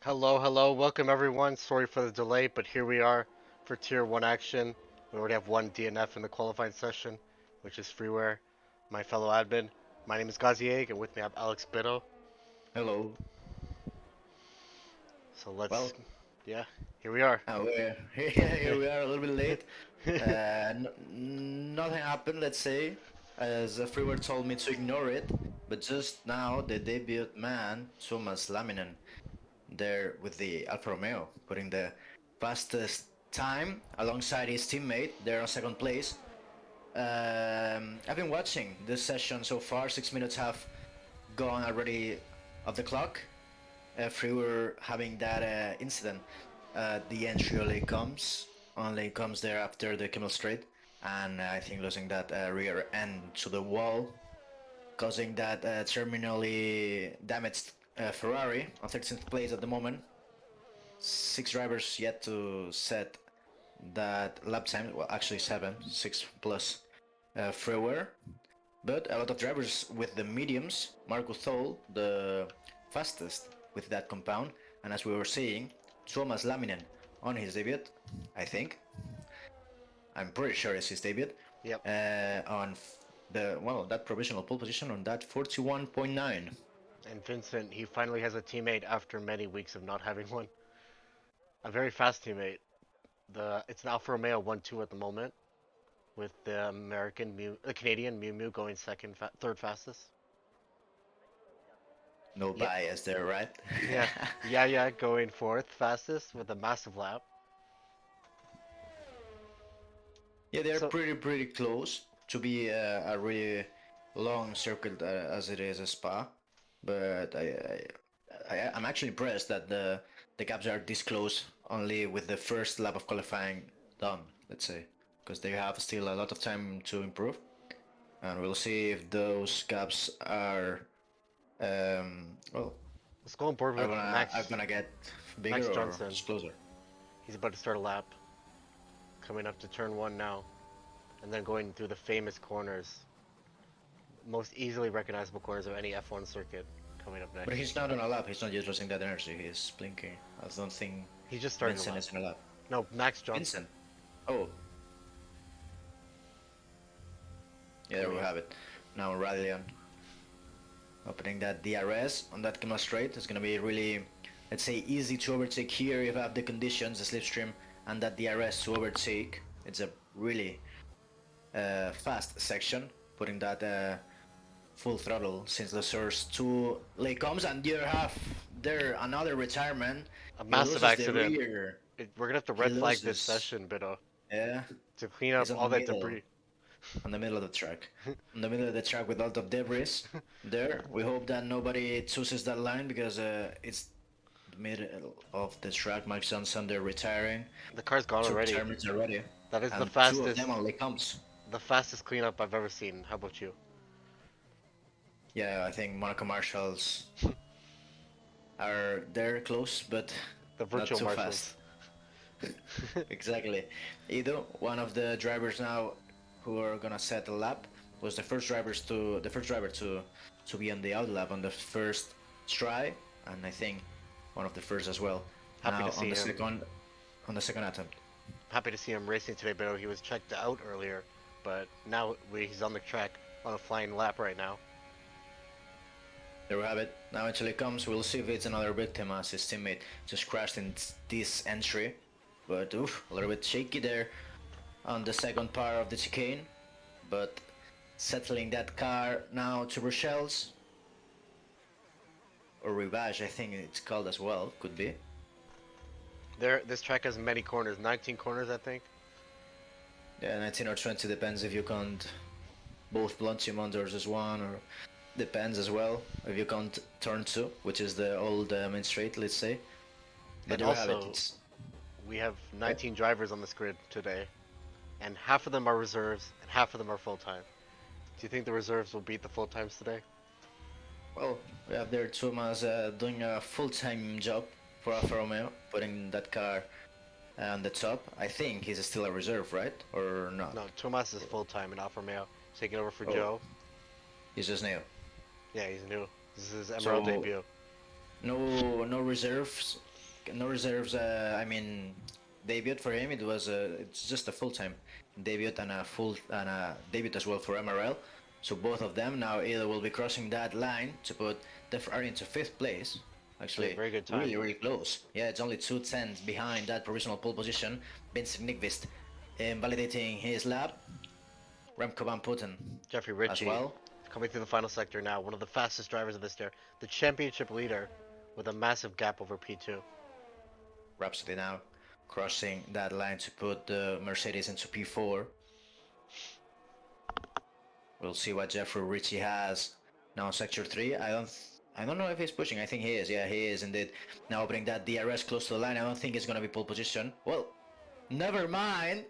Hello, hello, welcome everyone. Sorry for the delay, but here we are for Tier 1 action. We already have one DNF in the qualifying session, which is Freeware, my fellow admin. My name is Gazieg, and with me I have Alex Bitto. Hello. So let's, Well, yeah, here we are. we're here we are a little bit late. Nothing happened, let's say, as Freeware told me to ignore it. But just now, the debut man, Thomas Laminen, there with the Alfa Romeo, putting the fastest time alongside his teammate there on second place. I've been watching this session so far. 6 minutes have gone already of the clock. If we were having that incident, the entry only comes there after the Kimmel Straight, and I think losing that rear end to the wall, causing that terminally damaged Ferrari on 13th place at the moment. Six drivers yet to set that lap time. Well, actually seven, six plus Freeware. But a lot of drivers with the mediums, Marco Thol, the fastest with that compound, and as we were saying, Thomas Laminen on his debut, I think, I'm pretty sure it's his debut, Yep. on that provisional pole position on that 41.9. And Vincent, he finally has a teammate after many weeks of not having one. A very fast teammate. It's an Alfa Romeo 1-2 at the moment, with the Canadian Mew Mew going third fastest. No Yep. bias there, right? Yeah. Yeah, yeah, going fourth fastest with a massive lap. Yeah, they're So pretty close to be a really long circuit as it is a Spa, but I'm actually impressed that the gaps are this close only with the first lap of qualifying done, let's say, because they have still a lot of time to improve, and we'll see if those gaps well let's go on board are with gonna get Max bigger or Johnson. just closer. He's about to start a lap, coming up to turn one now, and then going through the famous corners, most easily recognizable corners of any F1 circuit. Coming up But next, he's not on a lap. He's not using that energy. He's blinking. I don't think he just started a Vincent lap. is in a lap. No, Max Johnson Vincent. Oh, yeah, there we coming up. have it. Now Radian opening that DRS on that Kima straight. It's gonna be really, let's say, easy to overtake here if you have the conditions, the slipstream, and that DRS to overtake. It's a really fast section, putting that full throttle since the source to late comes, and you have there another retirement. A He massive loses the accident. rear. We're gonna have to He red flag this loses. session, but Yeah, to clean he's up all that debris. on the middle of the track, on the middle of the track with a lot of debris. There, we hope that nobody chooses that line because it's the middle of the track. Mike Johnson, they're retiring. The car's gone Two already. retirements already, That is and two of them only comes. the fastest cleanup I've ever seen. How about you? Yeah, I think Monaco Marshals are there close, but The not virtual too marshals. fast. Exactly. Ido, one of the drivers now who are gonna set a lap, was the first driver to be on the out lap on the first try, and I think one of the first as well. Happy Now to see him. on the second attempt. Happy to see him racing today, but he was checked out earlier. But now he's on the track on a flying lap right now. There we have it. Now until it comes, we'll see if it's another victim as his teammate just crashed in this entry. But oof, a little bit shaky there on the second part of the chicane. But settling that car now to Rochelle's. Or Rivage, I think it's called as well, could be. This track has many corners, 19 corners, I think. Yeah, 19 or 20 depends if you count both Blunchy Mondors as one, or depends as well if you count turn 2, which is the old main straight, let's say. But And there we have it. also, we have 19 drivers on this grid today, and half of them are reserves, and half of them are full time. Do you think the reserves will beat the full times today? Well, we have there Thomas doing a full-time job for Alfa Romeo, putting that car on the top. I think he's still a reserve, right? Or not? No, Tomas is full time in Alfa Romeo, taking over for Oh, Joe. he's just new. Yeah, he's new. This is his Emerald So debut. no reserves no reserves. I mean, debut for him. It's just a full time debut and a full and a debut as well for MRL. So both of them now either will be crossing that line to put the Ferrari into fifth place. Doing a Actually, very good time. really, really close. Yeah, it's only 2 tenths behind that provisional pole position. Vincent Nyqvist invalidating his lap. Remco Van Putten Jeffrey as Ritchie well. coming through the final sector now, one of the fastest drivers of this year, the championship leader with a massive gap over P2. Rhapsody now crossing that line to put the Mercedes into P4. We'll see what Jeffrey Ritchie has now in sector 3. I don't know if he's pushing. I think he is. Yeah, he is indeed. Now opening that DRS close to the line. I don't think it's going to be pole position. Well, never mind.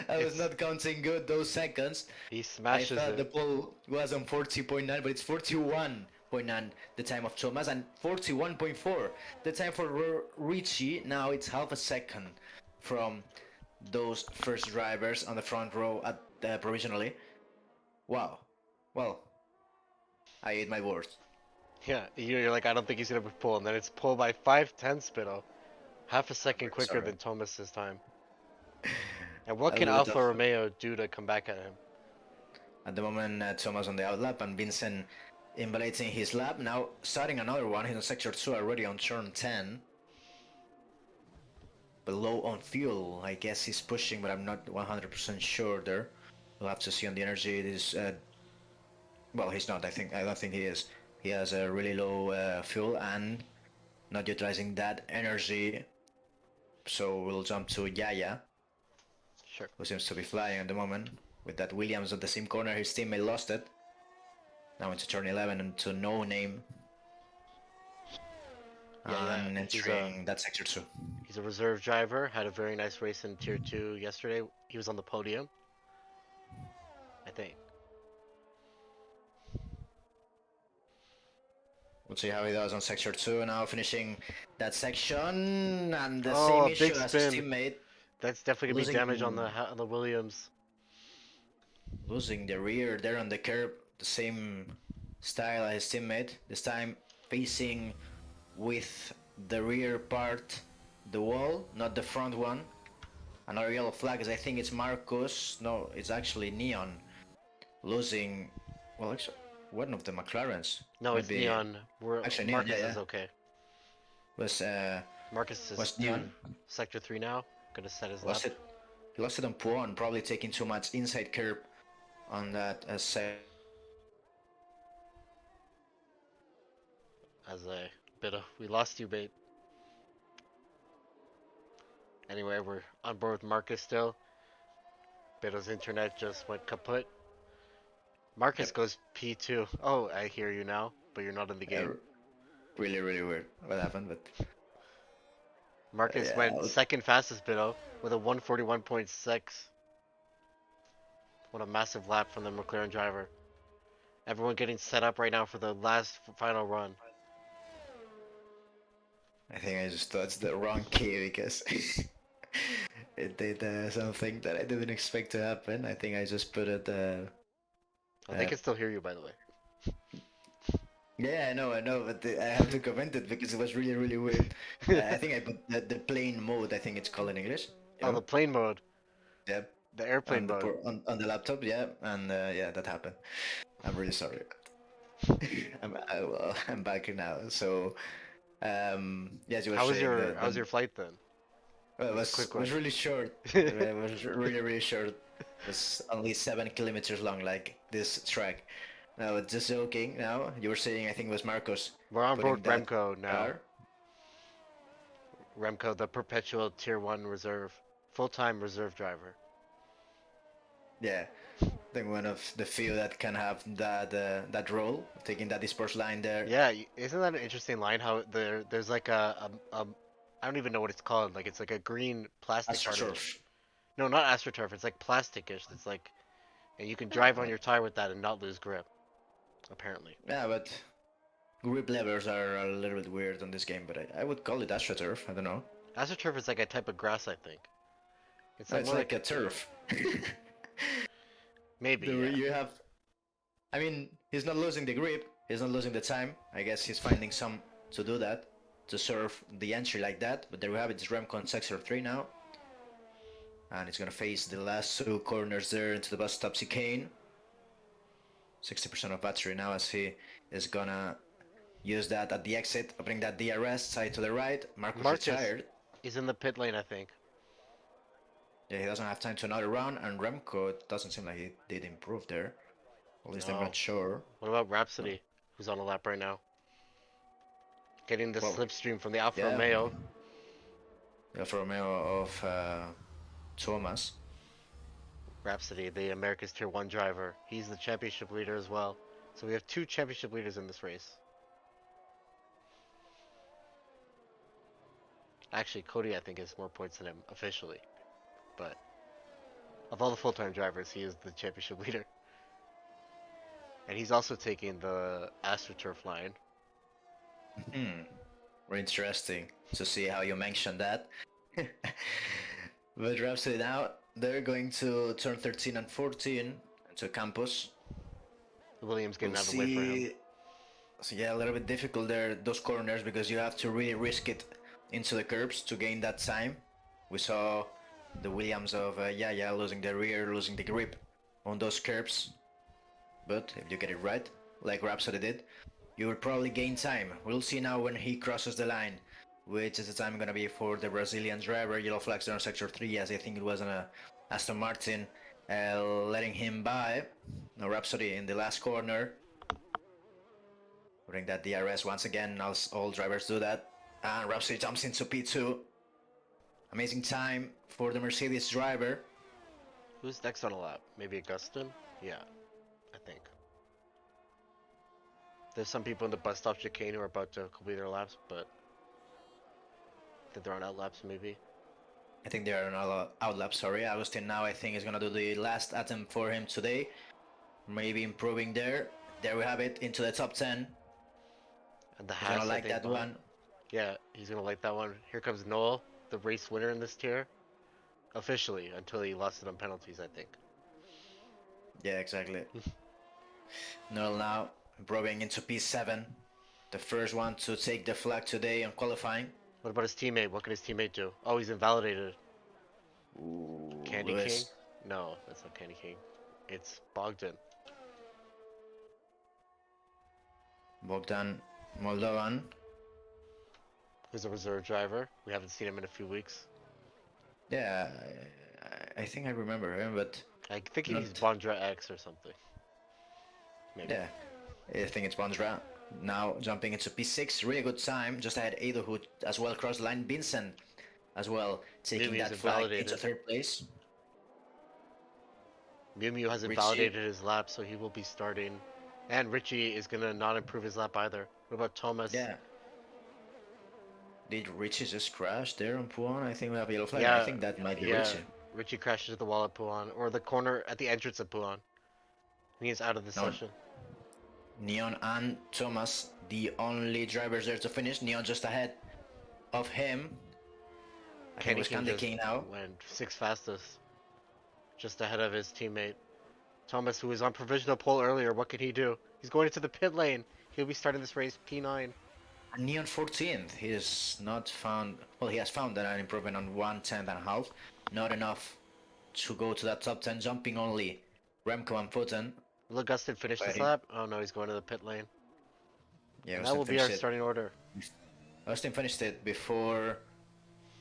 I was not counting good those seconds. He I smashes thought the it. pole was on 40.9, but it's 41.9 the time of Thomas and 41.4 the time for Ritchie. Now it's half a second from those first drivers on the front row at provisionally. Wow. Well, I ate my words. Yeah, you're like, I don't think he's gonna be pulled, and then it's pulled by 5/10, Spittle, half a I'm second really quicker sorry. than Thomas's time. And what A can little bit Alfa of Romeo do to come back at him? at the moment Thomas on the outlap and Vincent invalidating his lap. Now starting another one. He's on sector 2 already on turn 10. But low on fuel. I guess he's pushing, but I'm not 100% sure there. We'll have to see on the energy. It is well, he's not. I don't think he is. He has a really low fuel and not utilizing that energy. So we'll jump to Yaya, Sure. who seems to be flying at the moment. With that Williams at the same corner, his teammate lost it. Now into turn 11 and to No Name. Yeah, And entering that sector 2. he's a reserve driver. Had a very nice race in Tier 2 yesterday. He was on the podium, I think. We'll see how he does on sector 2 now, finishing that section. And the Oh, same a big issue as his spin. teammate. That's definitely gonna be damage on the Williams. Losing the rear there on the curb, the same style as his teammate, this time facing with the rear part the wall, not the front one. Another yellow flag is I think it's Marcos, no, it's actually Neon, losing, well actually, one of the McLarens. No, it's Maybe, Neon. actually Neon, Marcus yeah, is okay. was Marcus is was doing Neon, Sector 3 now. Gonna set his lap. lost it, he lost it on Puon, probably taking too much inside curb on that As a bit of, we lost you, babe. Anyway, we're on board with Marcus still. Beto's internet just went kaput. Marcus Yep. goes P2. Oh, I hear you now, but you're not in the game. Really, really weird what happened, but Marcus yeah, went second fastest, Beto, with a 141.6. What a massive lap from the McLaren driver. Everyone getting set up right now for the last final run. I think I just touched the wrong key because it did something that I didn't expect to happen. I think I just put it. Oh, they can still hear you, by the way. Yeah, I know, but I have to comment it because it was really, really weird. I think I put the plane mode. I think it's called in English. Oh, the plane mode. Yep. The airplane mode. On the laptop, yeah, and yeah, that happened. I'm really sorry. Well, I'm back now. So, yes, you were How was saying your how's your flight then? well, it Quick was one. really short. It was really, really short. It was only 7 kilometers long, like this track. No, just joking. Now you were saying, I think it was Marcos We're on putting board that Remco now. car. Remco, the perpetual Tier 1 reserve, full-time reserve driver. Yeah, I think one of the few that can have that role, taking that disperse line there. Yeah, isn't that an interesting line? How there's like a I don't even know what it's called. Like it's like a green plastic part of it. AstroTurf. No, not AstroTurf. It's like plasticish. It's like, and you can drive on your tire with that and not lose grip. Apparently. Yeah, but grip levers are a little bit weird on this game, but I would call it AstroTurf. I don't know. AstroTurf is like a type of grass, I think. It's No, like it's more like like a turf. maybe. Yeah. You have. I mean, he's not losing the grip. He's not losing the time. I guess he's finding some to do that. to serve the entry like that. But there we have it. It's Remco in sector 3 now. And it's going to face the last two corners there into the bus stop chicane. 60% of battery now as he is going to use that at the exit, opening that DRS side to the right. Marcus Marcus, retired. he's in the pit lane, I think. Yeah, he doesn't have time to another round. And Remco, it doesn't seem like he did improve there. At least I'm No. not sure. What about Rhapsody, who's on a lap right now? Getting the Well, slipstream from the Alfa yeah, Romeo. the Alfa Romeo of Thomas. Rhapsody, the America's Tier 1 driver. He's the championship leader as well. So we have two championship leaders in this race. Actually, Cody, I think, has more points than him officially. But of all the full-time drivers, he is the championship leader. And he's also taking the AstroTurf line. Very interesting to see how you mentioned that. But Rhapsody now, they're going to turn 13 and 14 into campus. The Williams getting We'll out of the way for him. see. So yeah, a little bit difficult there, those corners, because you have to really risk it into the curbs to gain that time. We saw the Williams of Yaya losing the rear, losing the grip on those curbs. But if you get it right, like Rhapsody did, you will probably gain time. We'll see now when he crosses the line, which is the time gonna be for the Brazilian driver. Yellow flags there on sector 3, as I think it was on a Aston Martin, letting him by. Now Rhapsody in the last corner. Putting that DRS once again, as all drivers do that. And Rhapsody jumps into P2. Amazing time for the Mercedes driver. Who's next on a lap? Maybe Augustin? Yeah, I think. There's some people in the bus stop chicane who are about to complete their laps, but I think they're on out laps maybe. I think they are on out lap, sorry. Agustin now I think is gonna do the last attempt for him today. Maybe improving there. There we have it, into the top 10. And the He's Haas, gonna I like think, that behind. one. Yeah, he's gonna like that one. Here comes Noel, the race winner in this tier. Officially, until he lost it on penalties, I think. Yeah, exactly. Noel now improving into P7. The first one to take the flag today on qualifying. What about his teammate? What can his teammate do? Oh, he's invalidated. Ooh, Candy King? Lewis. No, that's not Candy King. It's Bogdan. Bogdan Moldovan. Who's a reserve driver. We haven't seen him in a few weeks. Yeah, I think I remember him, but I think he's not. Bondra X or something. Maybe. Yeah, I think it's Bondra. Now jumping into P6, really good time. Just ahead Ado, who as well crossed the line. Vincent as well taking Mew that Mew's flag into invalidated. third place. Mew Mew has Richie. invalidated his lap, so he will be starting. And Richie is gonna not improve his lap either. What about Thomas? Yeah. Did Richie just crash there on Puan? I think we have a yellow flag. I Yeah, think that might be yeah. Richie. Richie crashes at the wall at Puan, or the corner at the entrance of Puan. He is out of the No. session. Neon and Thomas, the only drivers there to finish. Neon just ahead of him. I think it was Candy just King now. went sixth fastest, just ahead of his teammate. Thomas, who was on provisional pole earlier, what can he do? He's going into the pit lane. He'll be starting this race P9. And Neon 14th. He has not found. Well, he has found an improvement on 1/10 and a half. Not enough to go to that top 10. Jumping only Remco and Putin. Will Augustin finish this Fighting. lap? Oh no, he's going to the pit lane. Yeah, And that will be our finished it. starting order. Austin finished it before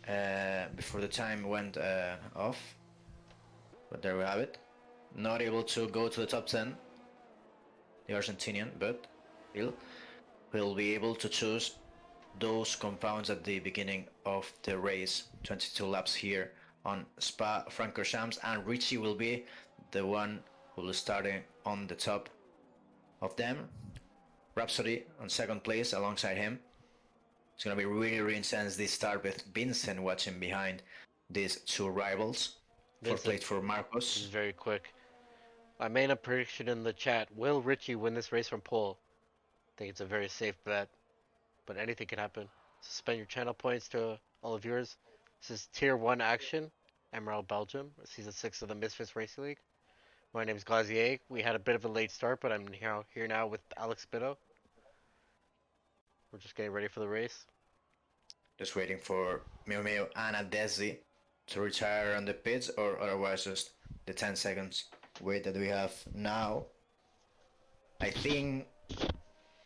the time went off. But there we have it. Not able to go to the top 10. The Argentinian, but he'll be able to choose those compounds at the beginning of the race. 22 laps here on Spa-Francorchamps, and Richie will be the one who will start on the top of them. Rhapsody on second place alongside him. It's gonna be really intense this start with Vincent watching behind these two rivals. Fourth place for This is Marcos. very quick. I made a prediction in the chat. Will Richie win this race from pole? I think it's a very safe bet, but anything can happen. Spend your channel points to all of yours. This is Tier 1 action, Emerald Belgium, Season 6 of the Misfits Racing League. My name is Glazier. We had a bit of a late start, but I'm here now with Alex Bitto. We're just getting ready for the race. just waiting for Mew Mew and Adesi to retire on the pits, or otherwise just the 10 seconds wait that we have now. I think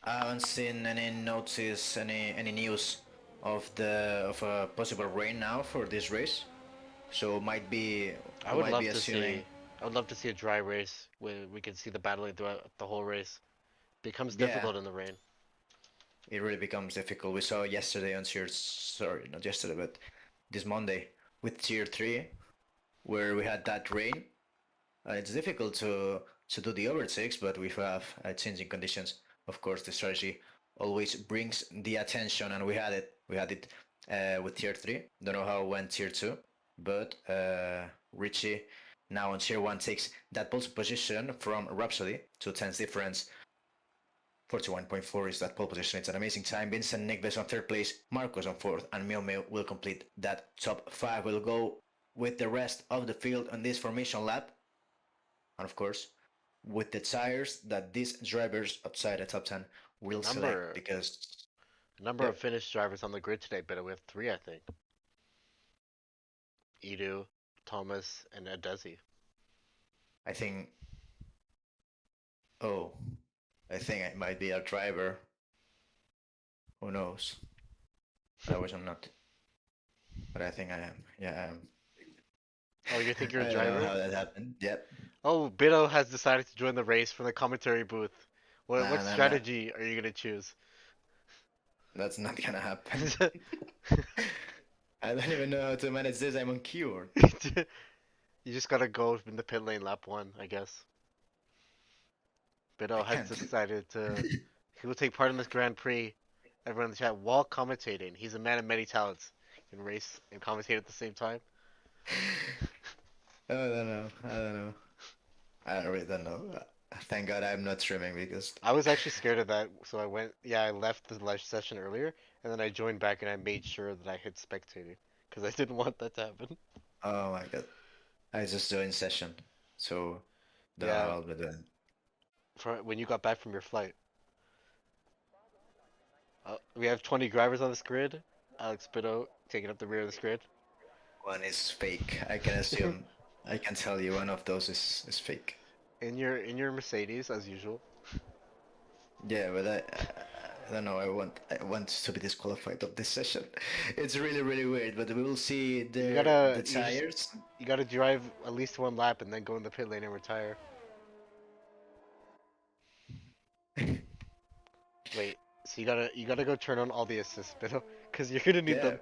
I haven't seen any notice, any news of a possible rain now for this race. So I we would might love be to assuming, see. I would love to see a dry race where we can see the battling throughout the whole race. Becomes yeah, difficult in the rain. it really becomes difficult. We saw yesterday on tier, sorry, not yesterday, but this Monday with tier 3, where we had that rain. It's difficult to do the overtakes, but we have changing conditions. Of course, the strategy always brings the attention, and we had it. We had it with tier 3. Don't know how it went tier 2, but Richie now on tier 1 takes that pole position from Rhapsody, 2 tenths difference. 41.4 is that pole position. It's an amazing time. Vincent Nickbess on third place, Marcos on fourth, and Mil Mil will complete that top 5. We'll go with the rest of the field on this formation lap. And of course, with the tires that these drivers outside the top 10 A will select, number, because, a number of yep, Finnish drivers on the grid today, but we have three, I think. Edu, Thomas, and Adesi. I think, oh, I think I might be a driver. Who knows? I wish I'm not, but I think I am. Yeah, I am. Oh, you think you're a I don't know driver? how that happened. Yep. Oh, Bido has decided to join the race from the commentary booth. What Nah, nah, nah. strategy are you gonna choose? That's not gonna happen. I don't even know how to manage this. I'm on keyboard. You just gotta go in the pit lane lap one, I guess. I Bido has can't. decided to. He will take part in this Grand Prix. Everyone in the chat while commentating. He's a man of many talents. He can race and commentate at the same time. I don't know. I don't know. I really don't know. Thank God I'm not streaming because, I was actually scared of that, so I went. Yeah, I left the live session earlier, and then I joined back and I made sure that I hit spectating because I didn't want that to happen. oh my God, I just joined session, so don't know how Yeah, I'll be doing. for when you got back from your flight. We have 20 drivers on this grid. Alex Bido taking up the rear of this grid. One is fake. I can assume. I can tell you one of those is fake. In your Mercedes as usual. Yeah, but I don't know. I want to be disqualified of this session. It's really weird. But we will see You the gotta you just tires. you gotta drive at least one lap and then go in the pit lane and retire. Wait, so you gotta go turn on all the assists, Bido, because you're gonna need Yeah. them.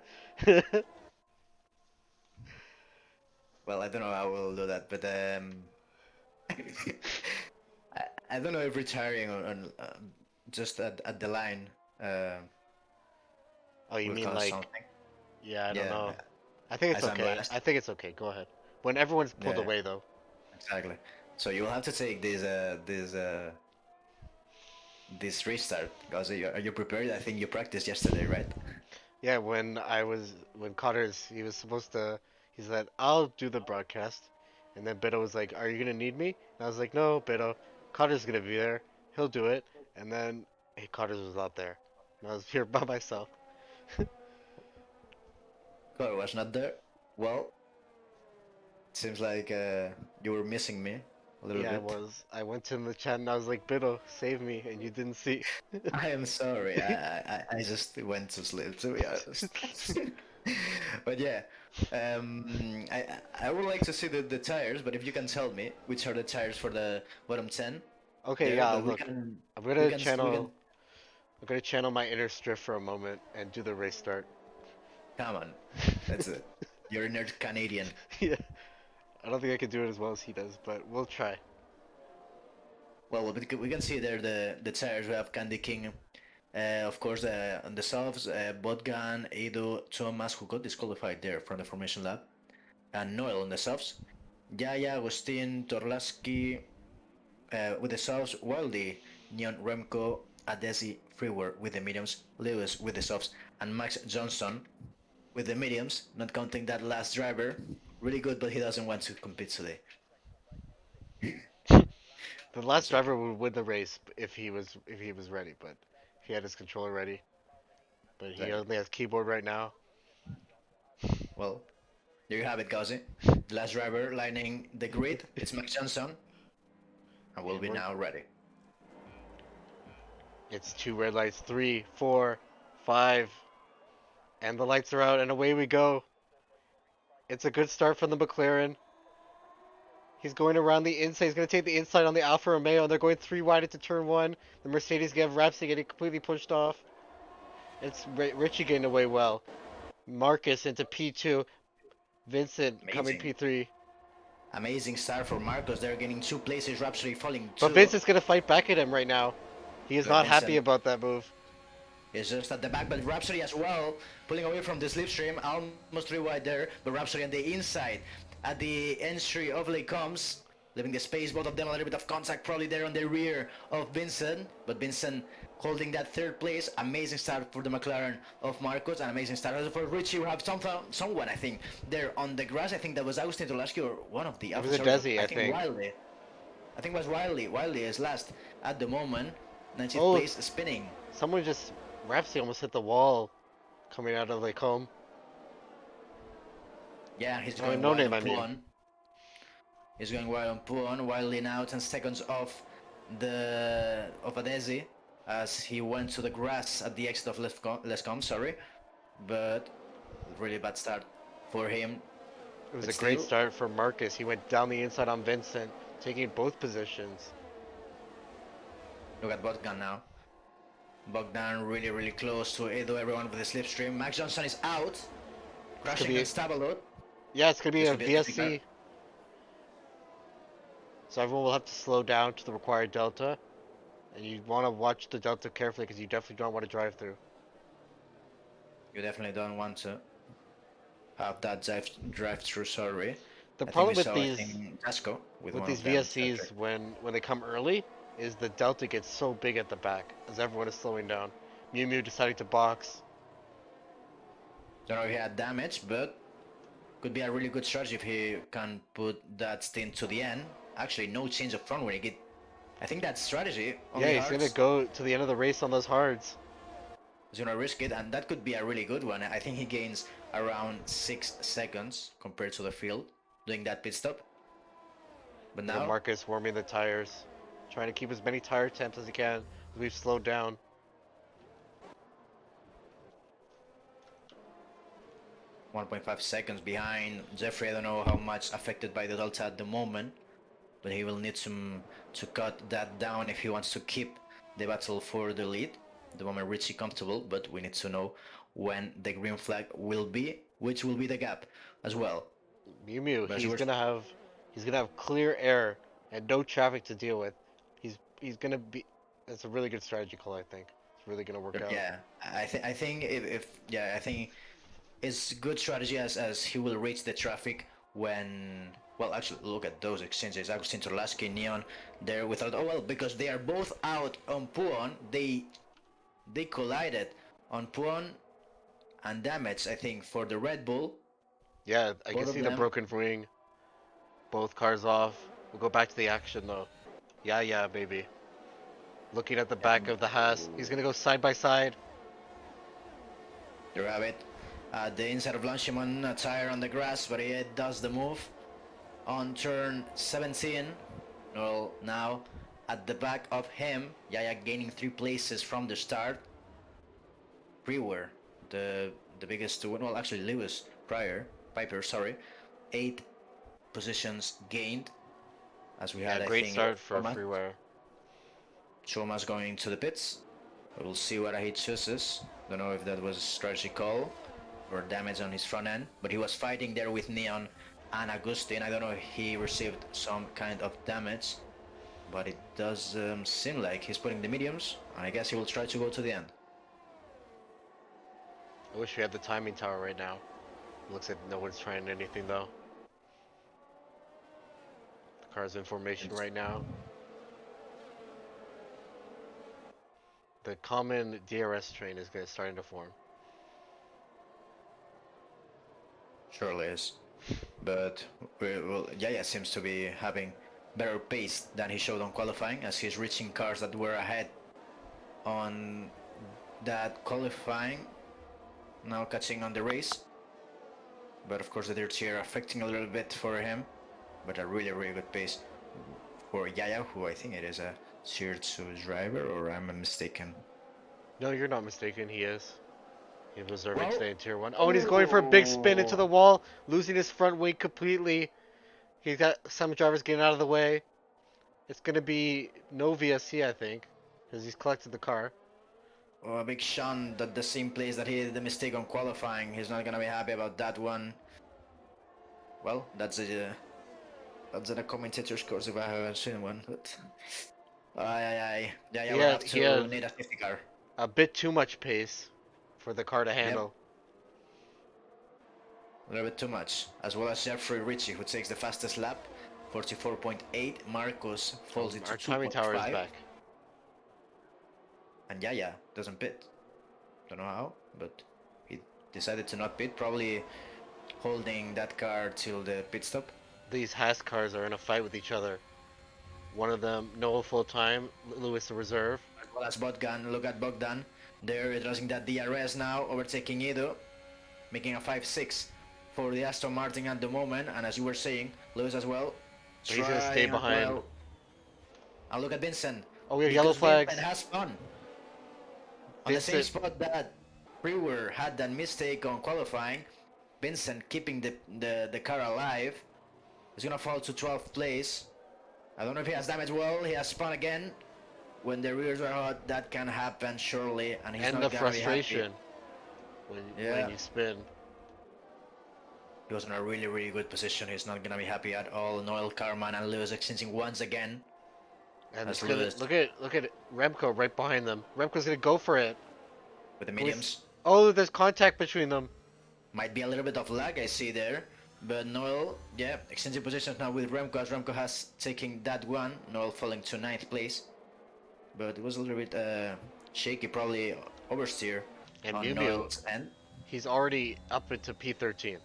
Well, I don't know how we'll do that, but I don't know if retiring on just at the line uh, Oh, you will mean cause like? something. Yeah, I don't Yeah, know. I think it's as I'm okay. last. I think it's okay. Go ahead. When everyone's pulled Yeah, away, though. exactly. So you will have to take this restart. Because are you prepared? I think you practiced yesterday, right? Yeah, when Cotter's he was supposed to he said I'll do the broadcast, and then Beto was like, "Are you gonna need me?" And I was like, "No, Beto, Cotter's gonna be there. He'll do it." And then hey, Cotter's was out there, and I was here by myself. Connor was not there. Well, seems like you were missing me a little Yeah, I bit. was. I went to the chat and I was like, "Beto, save me," and you didn't see. I am sorry. I just went to sleep, to be honest. But yeah, I would like to see the tires, but if you can tell me which are the tires for the bottom 10 Okay, there, yeah. but Look, I'm we gonna can we can channel. I'm gonna channel my inner Striff for a moment and do the race start. come on. That's it. You're a nerd Canadian. Yeah, I don't think I can do it as well as he does, but we'll try. Well, we can see there the tires. We have Candy King, of course, on the softs, Botgan, Edo, Thomas, who got disqualified there from the formation lab, and Noel on the softs. Yaya, Agustin, Torlaski with the softs, Wildy, Neon, Remco, Adesi, Freeware with the mediums, Lewis with the softs, and Max Johnson with the mediums, not counting that last driver. Really good, but he doesn't want to compete today. The last That's okay. driver would win the race if he was ready, but he had his controller ready. But he Exactly. only has keyboard right now. well, there you have it, Gauzy. The last driver lining the grid. It's Max Johnson, and we'll And be now ready. it's two red lights, 3, 4, 5, and the lights are out, and away we go. It's a good start from the McLaren. He's going around the inside. He's going to take the inside on the Alfa Romeo, and they're going 3 wide into turn 1. The Mercedes get Rapsy getting completely pushed off. It's Richie getting away well. Marcus into P2. Vincent coming Amazing. P3. Amazing start for Marcos. They're getting 2 places, Rhapsody falling But 2. Vincent's going to fight back at him right now. He is But not happy Vincent about that move. is just at the back, but Rhapsody as well, pulling away from the slipstream, almost 3 wide there, but Rhapsody on the inside. At the entry of Lake comes, leaving the space, both of them a little bit of contact probably there on the rear of Vincent, but Vincent holding that 3rd place. Amazing start for the McLaren of Marcos, and amazing start also for Richie. We have someone, I think, there on the grass. I think that was Agustin Tolasky or one of the It was a officers. Desi, I think. Wiley. I think it was Wiley. Wiley is last at the moment. 19th Oh. place, spinning. Someone just... Rapsy almost hit the wall coming out of Lake Home. Yeah, he's Oh, going no wide name, on I mean. Puon. He's going wide on Puon. Wiley now 10 seconds off Adesi as he went to the grass at the exit of Lescom, sorry. But really bad start for him. It was But a great still- start for Marcus. He went down the inside on Vincent, taking both positions. Look at Bogdan now. Bogdan really, really close to Edo, everyone with the slipstream. Max Johnson is out. Crashing be- on Stabalot. Yeah, it's going to be This a could be a safety VSC. So everyone will have to slow down to the required delta. And you want to watch the delta carefully because you definitely don't want to drive through. You definitely don't want to have that drive through, sorry. The I problem think with we these saw, I think, Tasco with one these of them, VSCs etc. when they come early is the delta gets so big at the back as everyone is slowing down. Mew Mew deciding to box. Don't know if he had damage, but could be a really good strategy if he can put that stint to the end. Actually, no change of front when he get. I think that strategy. Yeah, he's going to go to the end of the race on those hards. He's gonna risk it, and that could be a really good one. I think he gains around 6 seconds compared to the field doing that pit stop. But Yeah, now, Marcus warming the tires, trying to keep as many tire temps as he can. We've slowed down. 1.5 seconds behind Jeffrey. I don't know how much affected by the delta at the moment, but he will need to cut that down if he wants to keep the battle for the lead. The moment Richie comfortable, but we need to know when the green flag will be, which will be the gap as well. Mew Mew, But he's we're- gonna have clear air and no traffic to deal with. He's gonna be. That's a really good strategy call, I think. It's really gonna work out. Yeah, I think I think it's good strategy as he will reach the traffic when. Well, actually, look at those exchanges. Agustin Torlaski, Neon, there without. Oh well, because they are both out on Puon. They collided on Puon and damage. I think for the Red Bull. Yeah, I Both can of see the them. broken wing. Both cars off. We'll go back to the action though. Yeah, baby. Looking at the back of the Haas. He's gonna go side by side. There you have it. The inside of Blanchimon, a tire on the grass, but he does the move on turn 17. Well, now at the back of him, Yaya gaining 3 places from the start. Brewer, the biggest to win. Well, actually Lewis Piper, sorry, 8 positions gained. As we had, Yeah, I great think, start for Chomas. Freeware. Chomas going to the pits. We'll see what he chooses. Don't know if that was a strategy call or damage on his front end, but he was fighting there with Neon and Agustin. I don't know if he received some kind of damage, but it does seem like he's putting the mediums, and I guess he will try to go to the end. I wish we had the timing tower right now. Looks like no one's trying anything though. The car's in formation right now. The common DRS train is starting to form. Surely is. But Yaya seems to be having better pace than he showed on qualifying, as he's reaching cars that were ahead on that qualifying. Now catching on the race. but of course the dirt here affecting a little bit for him. But a really, really good pace for Yaya, who I think it is a tier 2 driver, or am I mistaken? No, you're not mistaken. He is. He was reserving Well, today in Tier 1. Oh, and he's going for a big spin into the wall, losing his front wing completely. He's got some drivers getting out of the way. It's going to be no VSC, I think, because he's collected the car. oh, Big Sean, that the same place that he did the mistake on qualifying. He's not gonna be happy about that one. Well, that's a commentator's course if I haven't seen one. But yeah, we'll have to need a safety car. A bit too much pace for the car to Yep. handle. A little bit too much. As well as Jeffrey Ritchie, who takes the fastest lap, 44.8. Marcos falls into Our timing 2.5. tower is back. And Yaya doesn't pit. Don't know how, but he decided to not pit, probably holding that car till the pit stop. These Haas cars are in a fight with each other. One of them, Noah full time, Lewis the reserve. As well as Bogdan, look at Bogdan. They're addressing that DRS now, overtaking Edo, making a 5-6 for the Aston Martin at the moment. And as you were saying, Lewis as well. He's gonna stay behind. Well. And look at Vincent. Oh, we have yellow flags. Vincent has fun. On the same spot that Brewer had that mistake on qualifying, Vincent keeping the car alive. He's gonna fall to 12th place. I don't know if he has damage. Well, he has spun again. When the rears are hot, that can happen surely, and he's and not the gonna be frustration happy. when you spin. He was in a really, really good position. He's not gonna be happy at all. Noel Carman and Lewis exchanging once again. And look at Remco right behind them. Remco's gonna go for it with the mediums. Oh, there's contact between them. Might be a little bit of lag I see there, but Noel, yeah, exchanging positions now with Remco, as Remco has taken that one. Noel falling to 9th place, but it was a little bit shaky, probably oversteer and on Noel's end. He's already up into P13.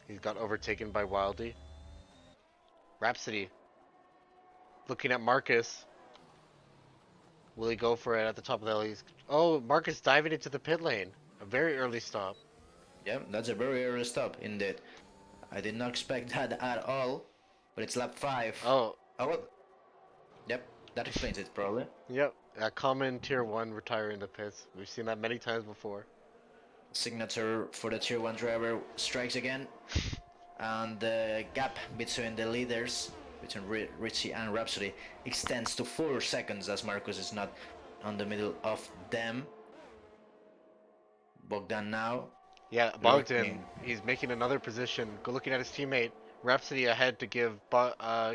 He's got overtaken by Wildy. Rhapsody looking at Marcus. Will he go for it at the top of the hill? Oh, Marcus diving into the pit lane. A very early stop. Yeah, that's a very early stop indeed. I did not expect that at all, but it's lap 5. Oh. Well. Yep, that explains it probably. Yep, a common tier 1 retiring the pits. We've seen that many times before. Signature for the tier 1 driver strikes again. And the gap between the leaders, between Richie and Rhapsody, extends to 4 seconds as Marcus is not on the middle of them. Bogdan now. Yeah, Bogdan, he's making another position. Go looking at his teammate. Rhapsody ahead to give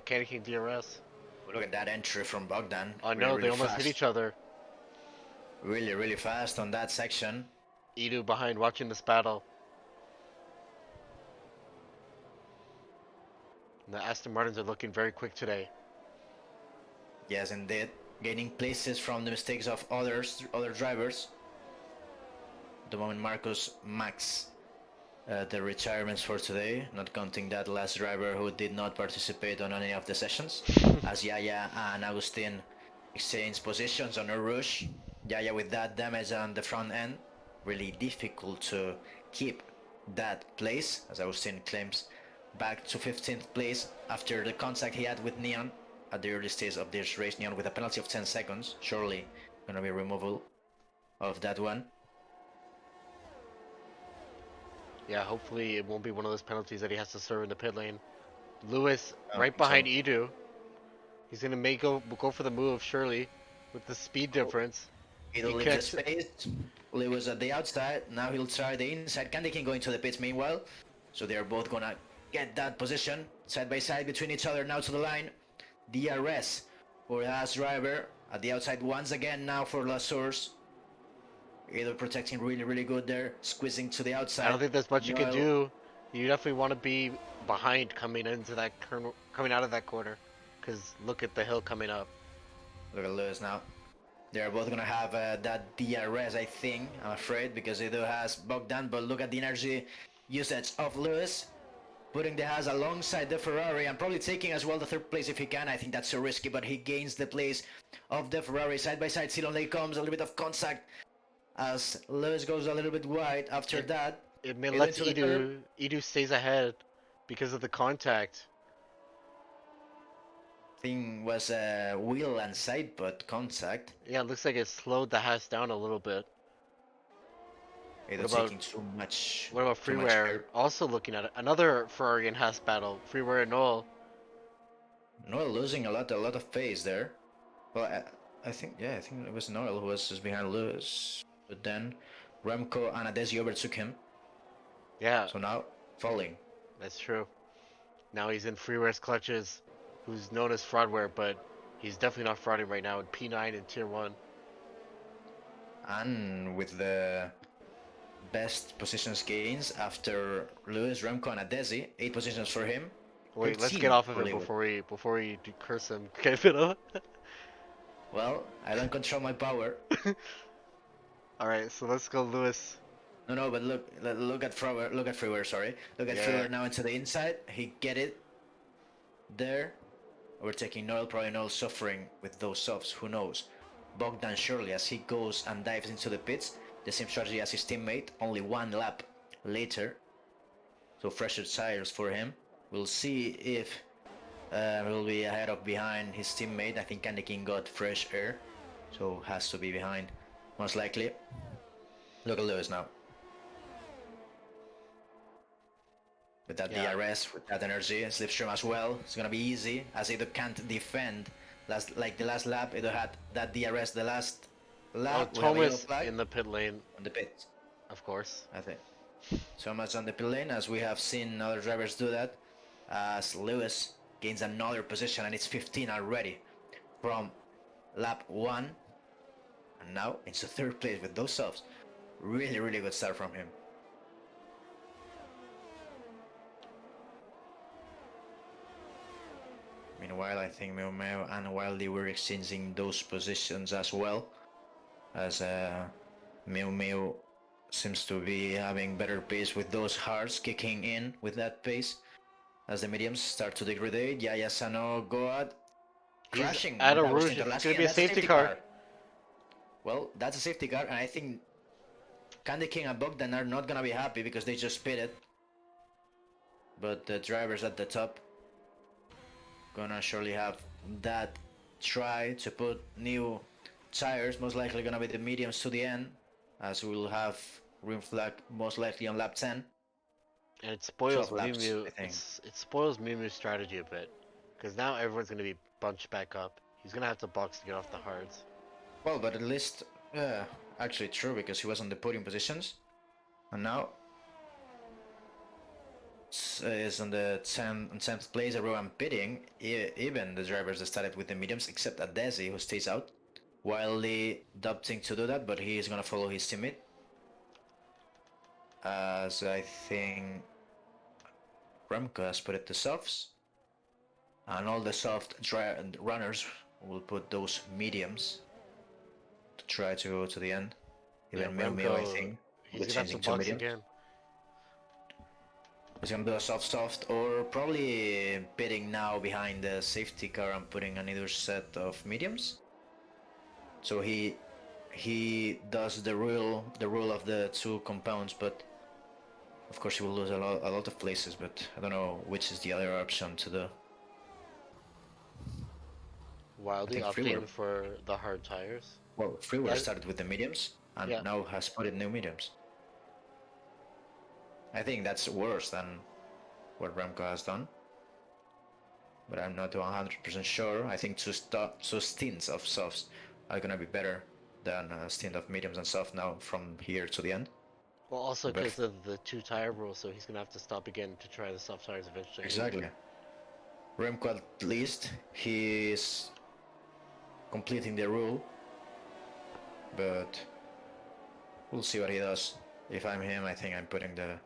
Candy King DRS. Look at that entry from Bogdan. Oh no, really they almost hit each other. Really, really fast on that section. Edu behind watching this battle. The Aston Martins are looking very quick today. Yes, indeed. Gaining places from the mistakes of other drivers. At the moment, Marcus Max, the retirements for today, not counting that last driver who did not participate on any of the sessions. As Yaya and Agustin exchange positions on a rush. Yaya with that damage on the front end. Really difficult to keep that place, as Agustin claims. Back to 15th place after the contact he had with Neon at the early stage of this race. Neon with a penalty of 10 seconds. Surely gonna be removal of that one. Yeah, hopefully it won't be one of those penalties that he has to serve in the pit lane. Lewis right behind Edu. He's gonna go for the move, surely, with the speed difference. He'll leave the space. Lewis at the outside. Now he'll try the inside. Candy King going to the pits meanwhile. So they're both gonna get that position side by side between each other now to the line. DRS for Haas driver at the outside once again now for La Source. Either protecting really, really good there, squeezing to the outside. I don't think there's much you can do. You definitely want to be behind coming into that coming out of that corner, because look at the hill coming up. Look at Lewis now. They're both gonna have that DRS, I think. I'm afraid, because Edo has Bogdan, but look at the energy usage of Lewis. Putting the Haas alongside the Ferrari and probably taking as well the 3rd place if he can. I think that's so risky, but he gains the place of the Ferrari side by side. Still only comes a little bit of contact as Lewis goes a little bit wide. After It that, it Edo lets into the curb. Edu stays ahead because of the contact. Thing was a wheel and side butt contact. Yeah, it looks like it slowed the Haas down a little bit. Edo What about taking too much Freeware? curb. Also looking at it, another Ferrari and Haas battle. Freeware and Noel. Noel losing a lot of pace there. Well, I think, yeah, I think it was Noel who was just behind Lewis. But then Remco and Adesi overtook him. Yeah, So now falling. that's true. Now he's in Freeware's clutches, who's known as Fraudware, but he's definitely not frauding right now in P9 and Tier 1. And with the best positions gains after Lewis, Remco, and Adesi, 8 positions for him. Wait, let's 13 get off of for it Lewis. before we do curse him. Okay, Well, I don't control my power. Alright, so let's go Lewis. No, but look at Freeware. Look at Freeware. Sorry, look at Yeah. Freeware now into the inside. He get it there. We're taking Noel. Probably Noel suffering with those softs. Who knows? Bogdan surely as he goes and dives into the pits. The same strategy as his teammate. Only one lap later. So fresher tires for him. We'll see if he'll be ahead or behind his teammate. I think Candy King got fresh air, so has to be behind, most likely. Look at Lewis now. With that Yeah. DRS, with that energy, slipstream as well. It's gonna be easy as Edo can't defend. Like the last lap, Edo had that DRS. The last Oh, lap, we have a yellow Thomas flag in the pit lane, on the pit. of course. I think so much on the pit lane as we have seen other drivers do that. As Lewis gains another position and it's 15 already from lap 1, and now into 3rd place with those softs. Really good start from him. Meanwhile, I think Meo Meo and Wildy were exchanging those positions as well, as Meo Meo seems to be having better pace with those hards kicking in with that pace. As the mediums start to degrade, Yaya Sano go out, He's crashing at with a Agustin Rouge. It's Torlaski, gonna be and a that's safety car. Well, that's a safety car, and I think Candy King and Bogdan are not gonna be happy because they just pitted. But the drivers at the top gonna surely have that try to put new tires, most likely gonna be the mediums to the end, as we'll have green flag most likely on lap 10. And it spoils 12 laps, Miu I think. It spoils Miu Miu's strategy a bit, because now everyone's gonna be bunched back up. He's gonna have to box to get off the hards. Well, but at least, actually true, because he was on the podium positions, and now is on the 10th place. Everyone pitting, even the drivers that started with the mediums, except Adesi, who stays out. Wildly opting to do that, but he is gonna follow his teammate. As I think Remco has put it to softs, and all the soft runners will put those mediums to try to go to the end. Even Yeah, Mio, I think, he's will gonna have to changing to box mediums. again. He's gonna do a soft, or probably pitting now behind the safety car and putting another set of mediums. So he does the rule of the 2 compounds, but of course he will lose a lot of places. But I don't know which is the other option to do. Wildly I think Freeware, opting for the hard tires. well, Freeware Yeah. started with the mediums and Yeah. now has put in new mediums. I think that's worse than what Remco has done, but I'm not 100% sure. I think two stints of softs are gonna be better than a stint of mediums and soft now from here to the end. Well, also But because of the 2 tire rule, so he's gonna have to stop again to try the soft tires eventually. exactly, Remco at least he's completing the rule, but we'll see what he does. If I'm him, I think I'm putting the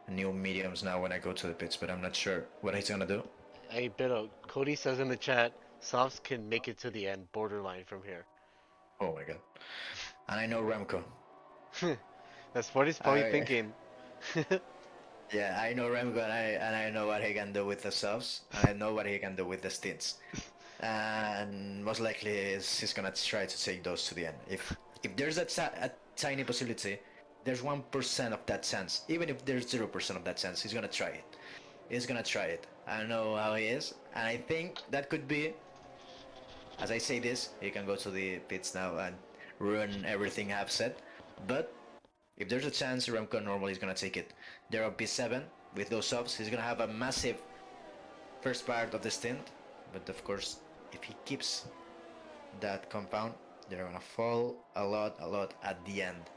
new mediums now when I go to the pits, but I'm not sure what he's gonna do. Hey, Bido, Cody says in the chat, softs can make it to the end, borderline from here. Oh my god. And I know Remco. That's what he's probably I- thinking. Yeah, I know Remco, and I know what he can do with the softs, and I know what he can do with the stints. And most likely he's gonna try to take those to the end. If there's a tiny possibility, there's 1% of that chance. Even if there's 0% of that chance, he's gonna try it. He's gonna try it. I don't know how he is, and I think that could be. As I say this, he can go to the pits now and ruin everything I've said. But if there's a chance, Remco normally is gonna take it. They're on P7 with those subs. He's gonna have a massive first part of the stint, but of course, if he keeps that compound, they're gonna fall a lot at the end,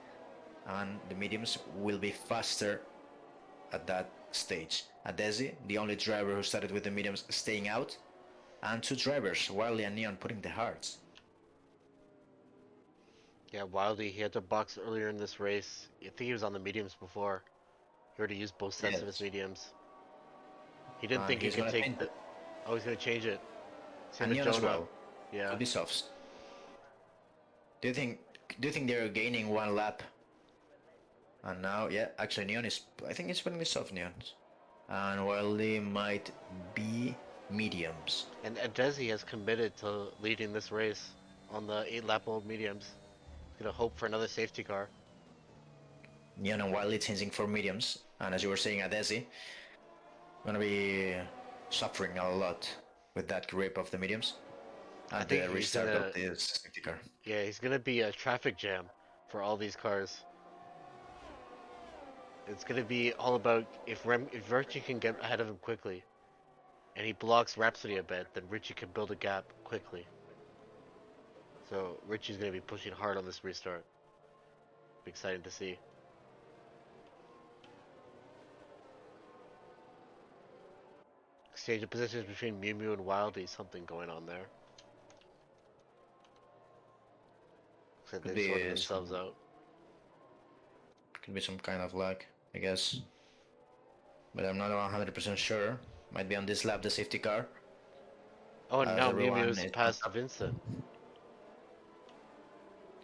and the mediums will be faster at that stage. Adesi, the only driver who started with the mediums, staying out, and two drivers, Wiley and Neon, putting the hards. Yeah, Wildy, he had to box earlier in this race. I think he was on the mediums before. He already used both sets of his Yes, mediums. He didn't and think he he's could gonna take change the. it. Oh, he's gonna change it. Same And with Neon as Jonah. well. Yeah. Could be softs. Do you think? Do you think they're gaining one lap? And now, yeah, actually Neon is. I think it's putting the soft Neons, and Wiley might be mediums. And Adesi has committed to leading this race on the 8-lap-old mediums. He's gonna hope for another safety car. Neon and Wiley changing for mediums, and as you were saying, Adesi gonna be suffering a lot with that grip of the mediums I and think the he's restart gonna. of this safety car. Yeah, he's gonna be a traffic jam for all these cars. It's gonna be all about if Richie can get ahead of him quickly, and he blocks Rhapsody a bit, then Richie can build a gap quickly. So Richie's gonna be pushing hard on this restart. Be exciting to see. Exchange of positions between Mew Mew and Wildy. Something going on there. Looks like Could they've sorted be themselves some, out. could be some kind of lag, I guess, but I'm not 100% sure. Might be on this lap the safety car. Oh, and As now Mew everyone Mew's is. past Vincent. Do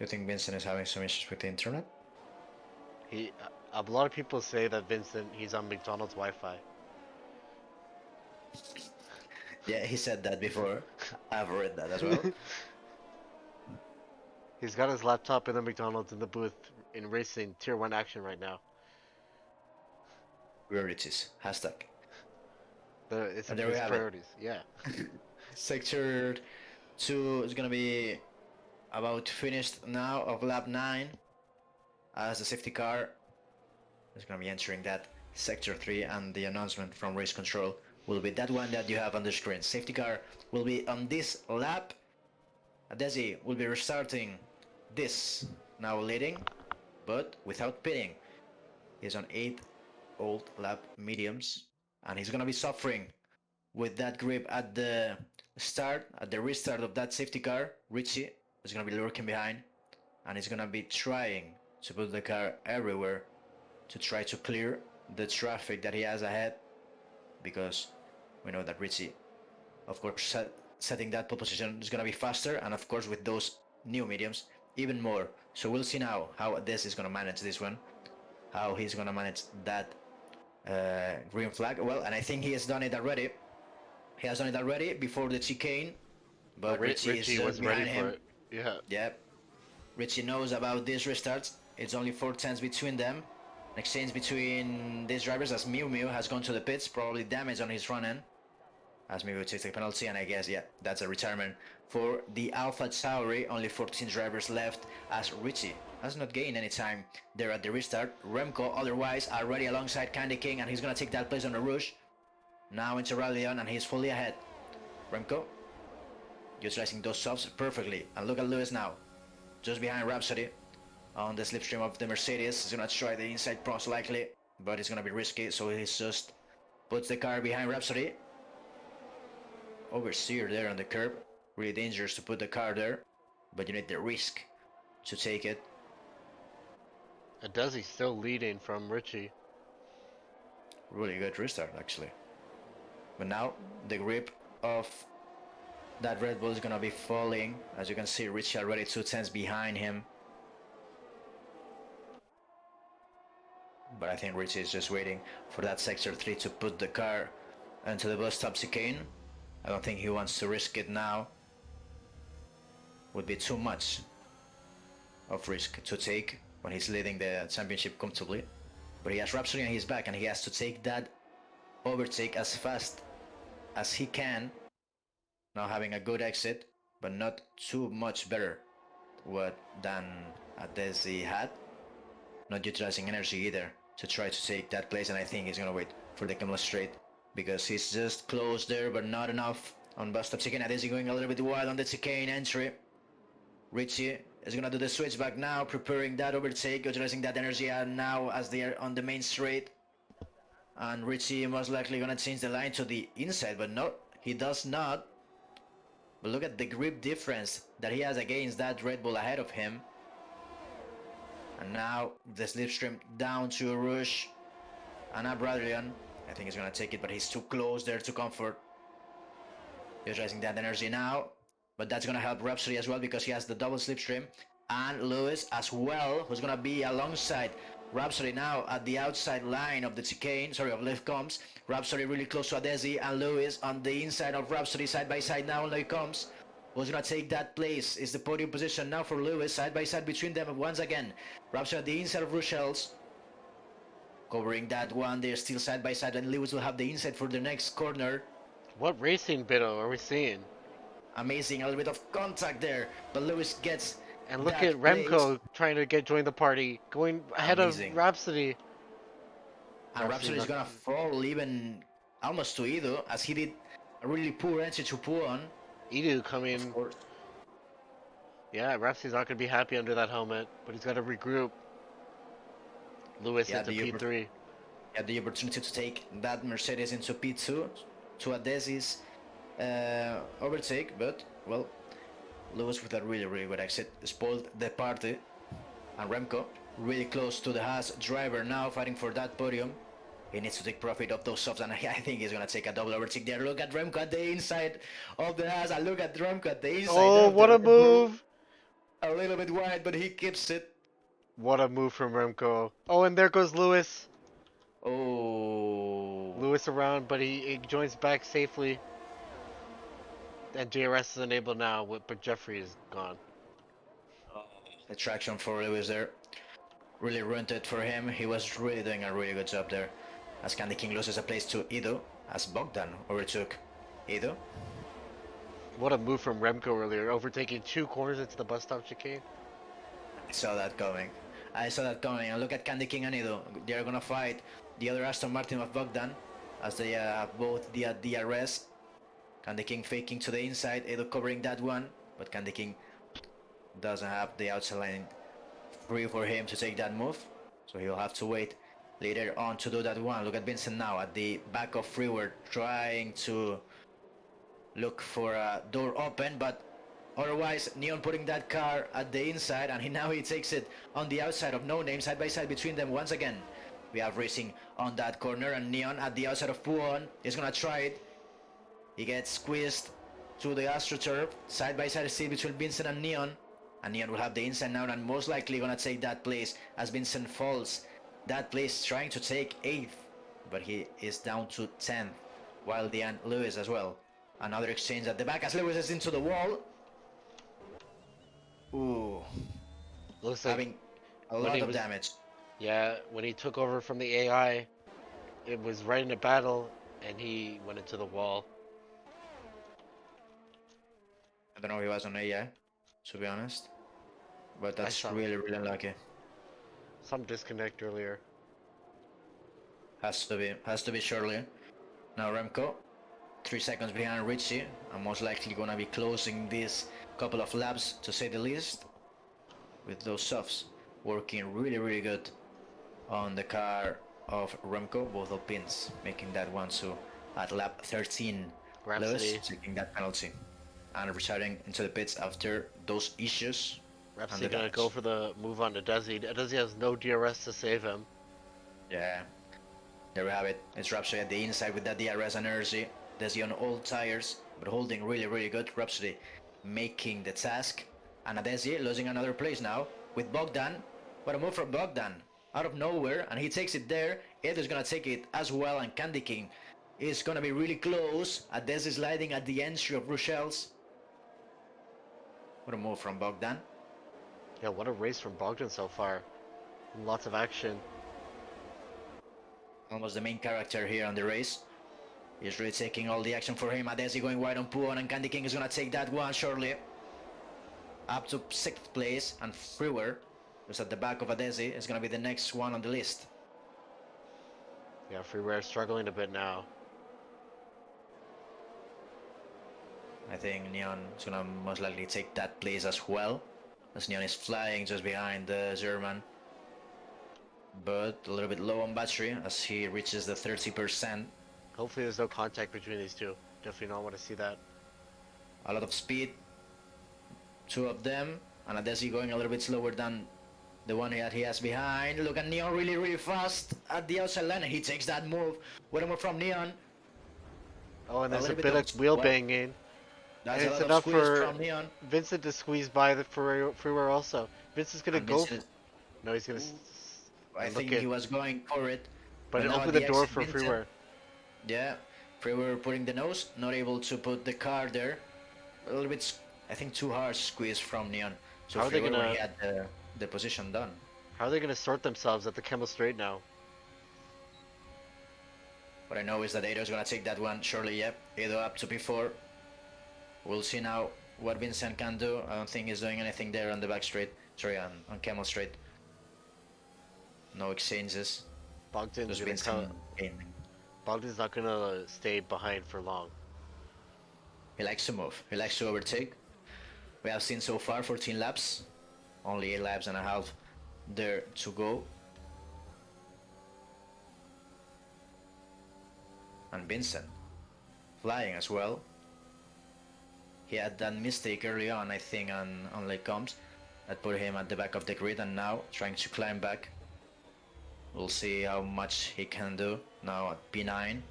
you think Vincent is having some issues with the internet? He, a lot of people say that Vincent, he's on McDonald's Wi-Fi. Yeah, he said that before. I've read that as well. He's got his laptop in the McDonald's in the booth in racing tier 1 action right now. Priorities. Hashtag. It's And there we his have priorities. Yeah. Sector 2 is gonna be about finished now of lap 9, as the safety car is gonna be entering that sector 3, and the announcement from race control will be that one that you have on the screen. Safety car will be on this lap. Adesi will be restarting this, now leading, but without pitting. He's on 8 old lap mediums, and he's gonna be suffering with that grip at the start, at the restart of that safety car. Richie is gonna be lurking behind, and he's gonna be trying to put the car everywhere to try to clear the traffic that he has ahead, because we know that Richie, of course, setting that pole position is gonna be faster, and of course with those new mediums even more. So we'll see now how this is gonna manage this one, how he's gonna manage that green flag. Well, and I think he has done it already. He has done it already before the chicane, but Richie is was ready behind for him. it. Yeah. Yep. Richie knows about these restarts. It's only 4 tenths between them. An exchange between these drivers, as Mew Mew has gone to the pits, probably damage on his front end, as Mew Mew takes the penalty, and I guess, yeah, that's a retirement for the Alpha Tauri. Only 14 drivers left, as Richie has not gained any time there at the restart. Remco, otherwise, already alongside Candy King, and he's gonna take that place on the Rouge. Now into Rallion, and he's fully ahead. Remco utilizing those softs perfectly, and look at Lewis now, just behind Rhapsody on the slipstream of the Mercedes. He's gonna try the inside cross likely, but it's gonna be risky, so he just puts the car behind Rhapsody. Oversteer there on the curb, really dangerous to put the car there, but you need the risk to take it. Adesi still leading from Richie. Really good restart actually. But now the grip of that Red Bull is gonna be falling. As you can see, Richie already 2 tenths behind him. But I think Richie is just waiting for that sector 3 to put the car into the bus stop chicane. I don't think he wants to risk it now. Would be too much of risk to take. when he's leading the championship comfortably. But he has Rhapsody on his back, and he has to take that overtake as fast as he can. Now having a good exit, but not too much better than Desi had. Not utilizing energy either to try to take that place, and I think he's gonna wait for the Kamala straight because he's just close there, but not enough on bus stop chicane. Adesi going a little bit wild on the chicane entry. Richie is gonna do the switch back now, preparing that overtake, utilizing that energy now as they are on the main straight. And Richie most likely gonna change the line to the inside, but no, he does not. But look at the grip difference that he has against that Red Bull ahead of him. And now the slipstream down to Rush and a Bradleyon. I think he's gonna take it, but he's too close there to comfort. Utilizing that energy now, but that's gonna help Rhapsody as well because he has the double slipstream. And Lewis as well, who's gonna be alongside Rhapsody now at the outside line of the chicane, of left comes. Rhapsody really close to Adesi, and Lewis on the inside of Rhapsody side by side now. Now he comes. Who's gonna take that place is the podium position now for Lewis, side by side between them once again. Rhapsody at the inside of Rochelle's, covering that one. They're still side by side, and Lewis will have the inside for the next corner. What racing Biddle are we seeing? Amazing, a little bit of contact there, but Lewis gets. And look at Remco trying to join the party, going ahead of Rhapsody. And Rhapsody's gonna fall even almost to Ido, as he did a really poor entry to Puon. Ido coming. Yeah, Rhapsody's not gonna be happy under that helmet, but he's got to regroup. Lewis into P3. He had the opportunity to take that Mercedes into P2 to Adesi's overtake, but well, Lewis with a really good exit spoiled the party. And Remco really close to the Haas driver now, fighting for that podium. He needs to take profit of those softs, and I think he's gonna take a double overtake there. Look at Remco at the inside of the Haas, and look at Remco at the inside. Oh, what a move! A little bit wide, but he keeps it. What a move from Remco. Oh, and there goes Lewis. Oh. Lewis around, but he joins back safely. And JRS is enabled now, but Jeffrey is gone. The traction for Lewis there really ruined it for him. He was really doing a really good job there. As Candy King loses a place to Ido, as Bogdan overtook Ido. What a move from Remco earlier, overtaking 2 corners into the bus stop chicane. I saw that coming. And look at Candy King and Ido. They're gonna fight the other Aston Martin of Bogdan, as they have both the DRS. Candy King faking to the inside, Ido covering that one, but Candy King doesn't have the outside line free for him to take that move, so he'll have to wait later on to do that one. Look at Vincent now at the back of Freeward, trying to look for a door open, but otherwise Neon putting that car at the inside, and he takes it on the outside of No Name, side by side between them once again. We have racing on that corner, and Neon at the outside of Puon is gonna try it. He gets squeezed to the AstroTurf, side by side still between Vincent and Neon. And Neon will have the inside now, and most likely gonna take that place as Vincent falls. That place trying to take 8th, but he is down to 10th, while Dean Lewis as well. Another exchange at the back as Lewis is into the wall. Ooh. Looks like having a lot of damage. Yeah, when he took over from the AI, it was right in a battle, and he went into the wall. I don't know if he was on AI, to be honest. But that's really unlucky. Some disconnect earlier. Has to be surely. Now Remco, 3 seconds behind Richie, and most likely gonna be closing this couple of laps, to say the least. With those softs working really good on the car of Remco, both Alpines, making that one so at lap 13. Lewis taking that penalty and retiring into the pits after those issues. Rhapsody gonna go for the move on to Desi. Desi has no DRS to save him. Yeah, there we have it. It's Rhapsody at the inside with that DRS and energy. Desi on all tires, but holding really good. Rhapsody making the task, and Desi losing another place now with Bogdan. What a move from Bogdan out of nowhere, and he takes it there. Ed is gonna take it as well, and Candy King is gonna be really close. Desi sliding at the entry of Rochelle's. What a move from Bogdan. Yeah, what a race from Bogdan so far. Lots of action. Almost the main character here on the race. He's really taking all the action for him. Adesi going wide on Puon, and Candy King is gonna take that one shortly. Up to 6th place, and Frewer, who's at the back of Adesi, is gonna be the next one on the list. Yeah, Freeware struggling a bit now. I think Neon is gonna most likely take that place as well, as Neon is flying just behind the German. But a little bit low on battery as he reaches the 30%. Hopefully there's no contact between these two. Definitely not want to see that. A lot of speed, 2 of them, and Adesi going a little bit slower than the one that he has behind. Look at Neon really, really fast at the outside line, and he takes that move. What a move from Neon. Oh, and there's a little bit of wheel well, banging. That's And a it's lot of enough squeeze for from Neon. Vincent to squeeze by the Freeware also. Vincent's gonna And go. Vincent, No, he's gonna. I look think at- he was going for it. But it now opened at the door exit, for Vincent- Freeware. Yeah, Freeware putting the nose, not able to put the car there. A little bit, I think, too hard squeeze from Neon. So How are they Freeware, when gonna- he had the position done. How are they gonna sort themselves at the Camel Straight now? What I know is that Ado is gonna take that one surely. Yep, Ado up to P4. We'll see now what Vincent can do. I don't think he's doing anything there on the back straight. Sorry, on Camel Straight. No exchanges. Bogdan's Just gonna Vincent come. gaining. Bogdan's not gonna stay behind for long. He likes to move. He likes to overtake. We have seen so far 14 laps. Only 8 laps and a half there to go. And Vincent flying as well. He had that mistake early on, I think, on Lake Combs that put him at the back of the grid, and now trying to climb back. We'll see how much he can do now at P9.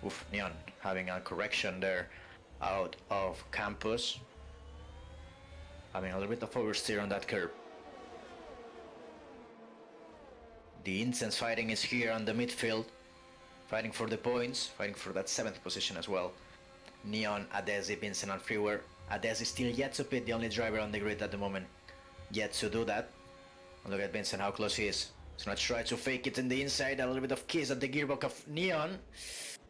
Oof, Neon having a correction there out of campus. Having a little bit of oversteer on that curve. The intense fighting is here on the midfield. Fighting for the points, fighting for that 7th position as well. Neon, Adesi, Vincent and Freeware. Adesi still yet to pit, the only driver on the grid at the moment. Yet to do that. And look at Vincent, how close he is. He's gonna try to fake it in the inside, a little bit of kiss at the gearbox of Neon.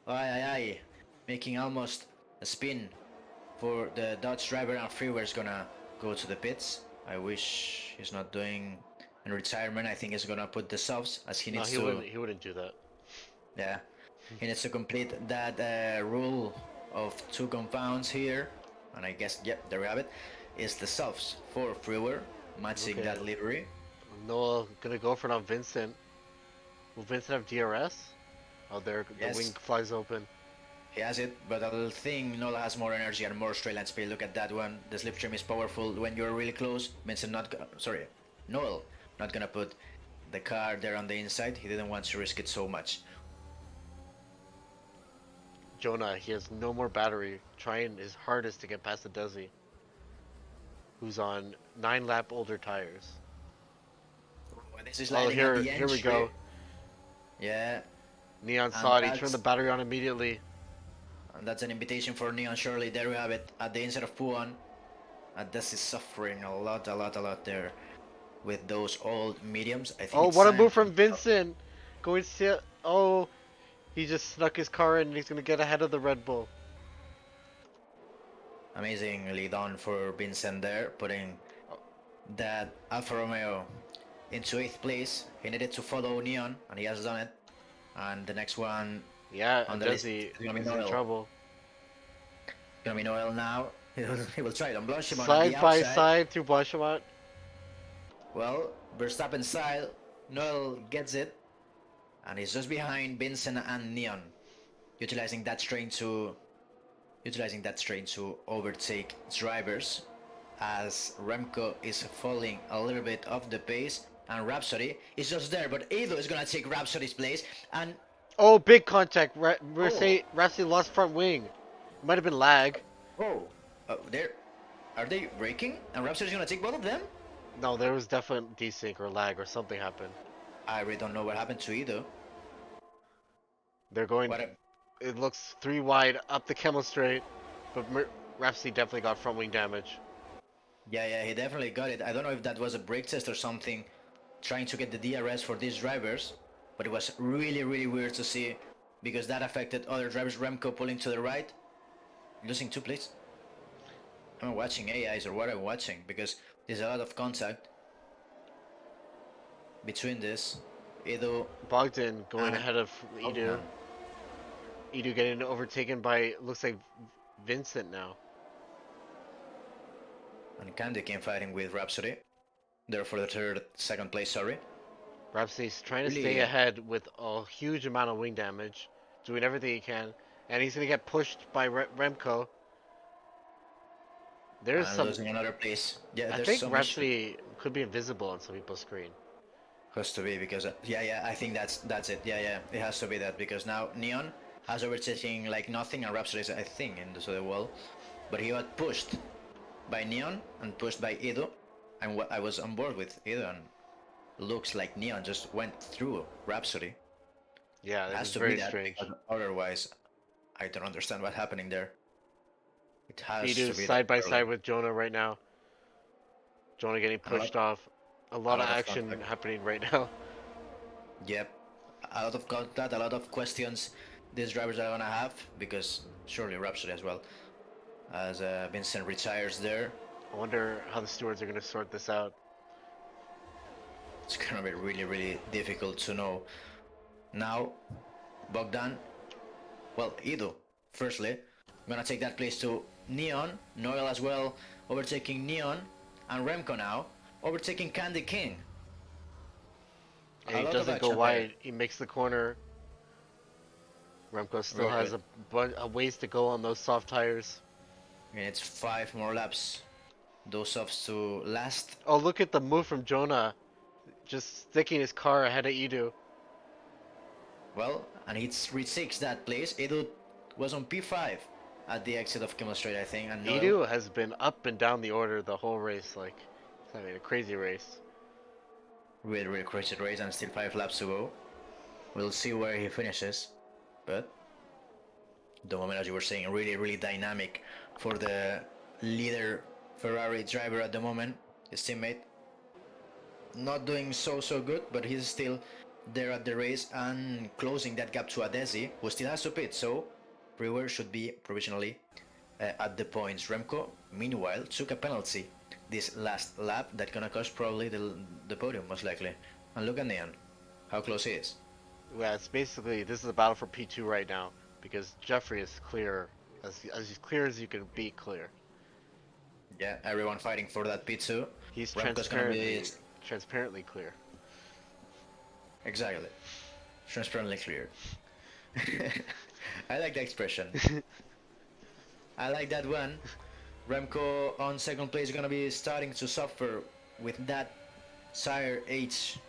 Ay. Making almost a spin for the Dodge driver, and Freeware is gonna go to the pits. I wish he's not doing in retirement. I think he's gonna put the softs as he No, needs he to. wouldn't. He wouldn't do that. Yeah, he needs to complete that rule of 2 compounds here, and I guess yep, there we have it. Is the softs for Freeware matching Okay. that livery. Noah gonna go for it on Vincent. Will Vincent have DRS? Oh, there, Yes. the wing flies open. He has it, but I think Nola has more energy and more straight line speed. Look at that one. The slipstream is powerful when you're really close. Vincent Noel not gonna put the car there on the inside. He didn't want to risk it so much. Jonah, he has no more battery, trying his hardest to get past the Desi, who's on 9-lap older tires. This is Oh, lighting up the here we entry. go. Yeah, Neon And saw it. He that's- turned the battery on immediately. and that's an invitation for Neon Shirley. There we have it at the inside of Puan. And this is suffering a lot there with those old mediums. I think Oh, it's what a time- move from Vincent! Going to oh, he just snuck his car in and he's gonna get ahead of the Red Bull. Amazingly done for Vincent there, putting that Alfa Romeo into 8th place. He needed to follow Neon, and he has done it. And the next one Yeah, On and the list, Desi it's gonna be is in Noel. trouble. gonna be Noel now. He will try it on Blanchimont on Side the by outside. side to Blanchimont. Well, Verstappen style, Noel gets it, and he's just behind Vincent and Neon, utilizing that strain to overtake drivers, as Remco is falling a little bit off the pace, and Rhapsody is just there, but Ado is gonna take Rhapsody's place, and Oh, big contact. Rossi lost front wing. Might have been lag. there, are they braking? And Rhapsody's gonna take both of them? No, there was definitely desync or lag or something happened. I really don't know what happened to Ado. They're going. What a, It looks 3 wide up the Camel Straight, but Rhapsody definitely got front wing damage. Yeah, he definitely got it. I don't know if that was a brake test or something, trying to get the DRS for these drivers, but it was really, really weird to see because that affected other drivers. Remco pulling to the right, losing two places. I'm watching AIs or what I'm watching because there's a lot of contact between this. Edo Bogdan going and ahead of Edu. Bogdan Edu getting overtaken by, looks like, Vincent now. and Candy came fighting with Rhapsody. There for the second place, sorry. Rhapsody's trying to stay Really, ahead with a huge amount of wing damage, doing everything he can, and he's going to get pushed by Remco. There's and some. losing another place. Yeah, I there's think some issue. Rhapsody could be invisible on some people's screen. Has to be because yeah, I think that's it. Yeah, it has to be that because now Neon has overtaking like nothing and Rhapsody is I think into the wall, but he got pushed by Neon and pushed by Edo, and what I was on board with Edo and looks like Neon just went through Rhapsody. Yeah, that Has was to be very that strange. because otherwise I don't understand what's happening there. It has to Edu's be that side by surely. side with Jonah right now. Jonah getting And pushed off. A a lot of lot of action contact. happening right now. Yep, a lot of contact, a lot of questions these drivers are gonna have because surely Rhapsody as well as Vincent retires there. I wonder how the stewards are going to sort this out. It's gonna be really, really difficult to know. Now, Bogdan, well, Ido, firstly, gonna take that place to Neon, Noel as well, overtaking Neon, and Remco now, overtaking Candy King. And A he lot of doesn't go action there. wide. He makes the corner. Remco still Really has good. a ways to go on those soft tires. And it's 5 more laps. Those offs to last. Oh, look at the move from Jonah. Just sticking his car ahead of Edu. Well, and he's reached 6 that place. Edo was on P5 at the exit of Kimmel Straight, I think, and Noel. Edu has been up and down the order the whole race. Like, he's having a crazy race. Really, really crazy race, and still 5 laps to go. We'll see where he finishes. But the moment, as you were saying, really, really dynamic for the leader Ferrari driver at the moment. His teammate not doing so good, but he's still there at the race and closing that gap to Adesi, who still has to pit. So Brewer should be provisionally at the points. Remco, meanwhile, took a penalty this last lap that gonna cost probably the podium most likely. And look at Neon, how close he is. Yeah, it's basically, this is a battle for P2 right now. Because Jeffrey is clear. As clear as you can be clear. Yeah, everyone fighting for that P2. He's Remco's gonna be transparently clear. exactly transparently clear. I like the expression. I like that one. Remco on second place is gonna be starting to suffer with that sire age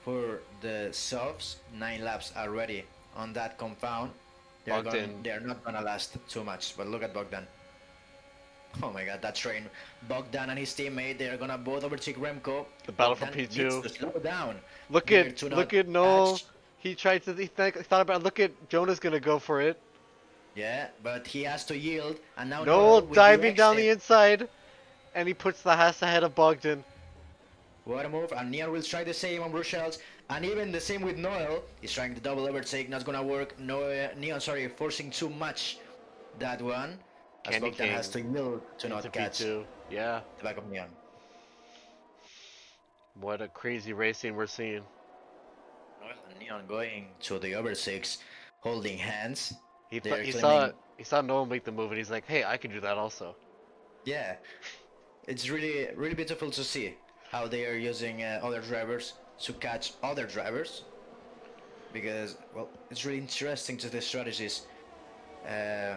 for the softs. 9 laps already on that compound. They're not gonna last too much. But look at Bogdan. Oh my god, that train. Bogdan and his teammate, they're gonna both overtake Remco. The battle Bogdan for needs P2. to slow down. Look at Noel. He tried to. He thought about. Look at Jonah's gonna go for it. Yeah, but he has to yield, and now Noel Noel with the diving down the exit. inside, and he puts the Haas ahead of Bogdan. What a move, and Neon will try the same on Brussels, and even the same with Noel. He's trying to double overtake, not gonna work. Neon, sorry, forcing too much that one. As Candy Bogdan King has to yield to not into catch P2. Yeah, the back of Neon. what a crazy racing we're seeing. Noel and Neon going to the overtakes, holding hands. He They're he claiming, saw Noel make the move, and he's like, "Hey, I can do that also." yeah, it's really, really beautiful to see how they are using other drivers to catch other drivers. Because, well, it's really interesting to the strategies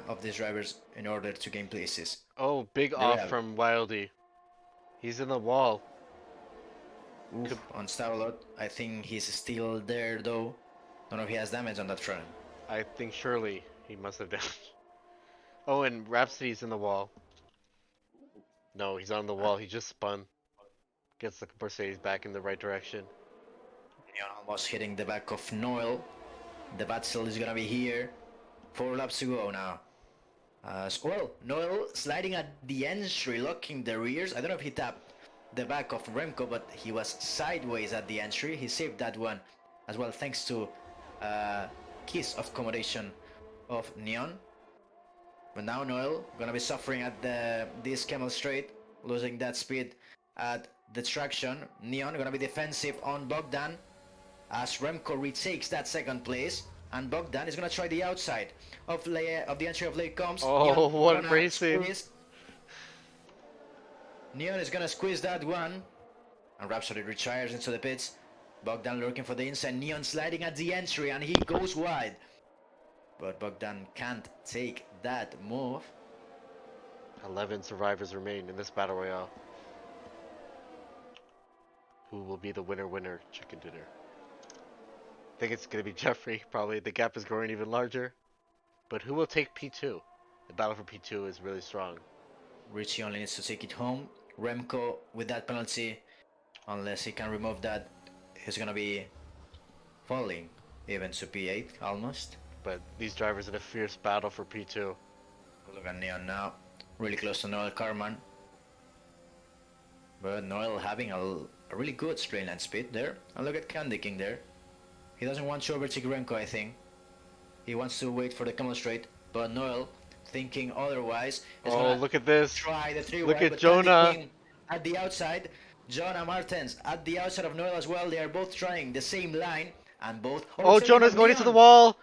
of these drivers in order to gain places. Oh, big There we off have it. from Wildy. He's in the wall. Oof, on Starlord, I think he's still there though. Don't know if he has damage on that front. I think surely he must have damage. Oh, and Rhapsody's in the wall. No, he's on the wall. He just spun. Gets the Mercedes back in the right direction. Neon almost hitting the back of Noel. The battle is gonna be here. 4 laps to go now. As well, Noel sliding at the entry, locking the rears. I don't know if he tapped the back of Remco, but he was sideways at the entry. He saved that one as well, thanks to kiss of accommodation of Neon. But now Noel gonna be suffering at this Camel Straight, losing that speed at the traction. Neon gonna be defensive on Bogdan as Remco retakes that second place, and Bogdan is gonna try the outside of the entry of Lake Combs. Oh, Neon what gonna racing! squeeze. Neon is gonna squeeze that one, and Rhapsody retires into the pits. Bogdan looking for the inside. Neon sliding at the entry, and he goes wide. But Bogdan can't take that move. 11 survivors remain in this battle royale. Who will be the winner chicken dinner? I think it's gonna be Jeffrey, probably. The gap is growing even larger. But who will take P2? The battle for P2 is really strong. Richie only needs to take it home. Remco with that penalty, unless he can remove that, he's gonna be falling even to P8 almost. But these drivers in a fierce battle for P2. Look at Neon now, really close to Noel Carman. But Noel having a really good straight line speed there. And look at Candy King there. He doesn't want to overtake Remco, I think. He wants to wait for the Camel Straight, but Noel, thinking otherwise, is Oh, gonna look at this! try the three Look wide, at but Jonah! Candy King at the outside. Jonah Martens at the outside of Noel as well. They are both trying the same line, and both. Oh, Jonah's going into the wall!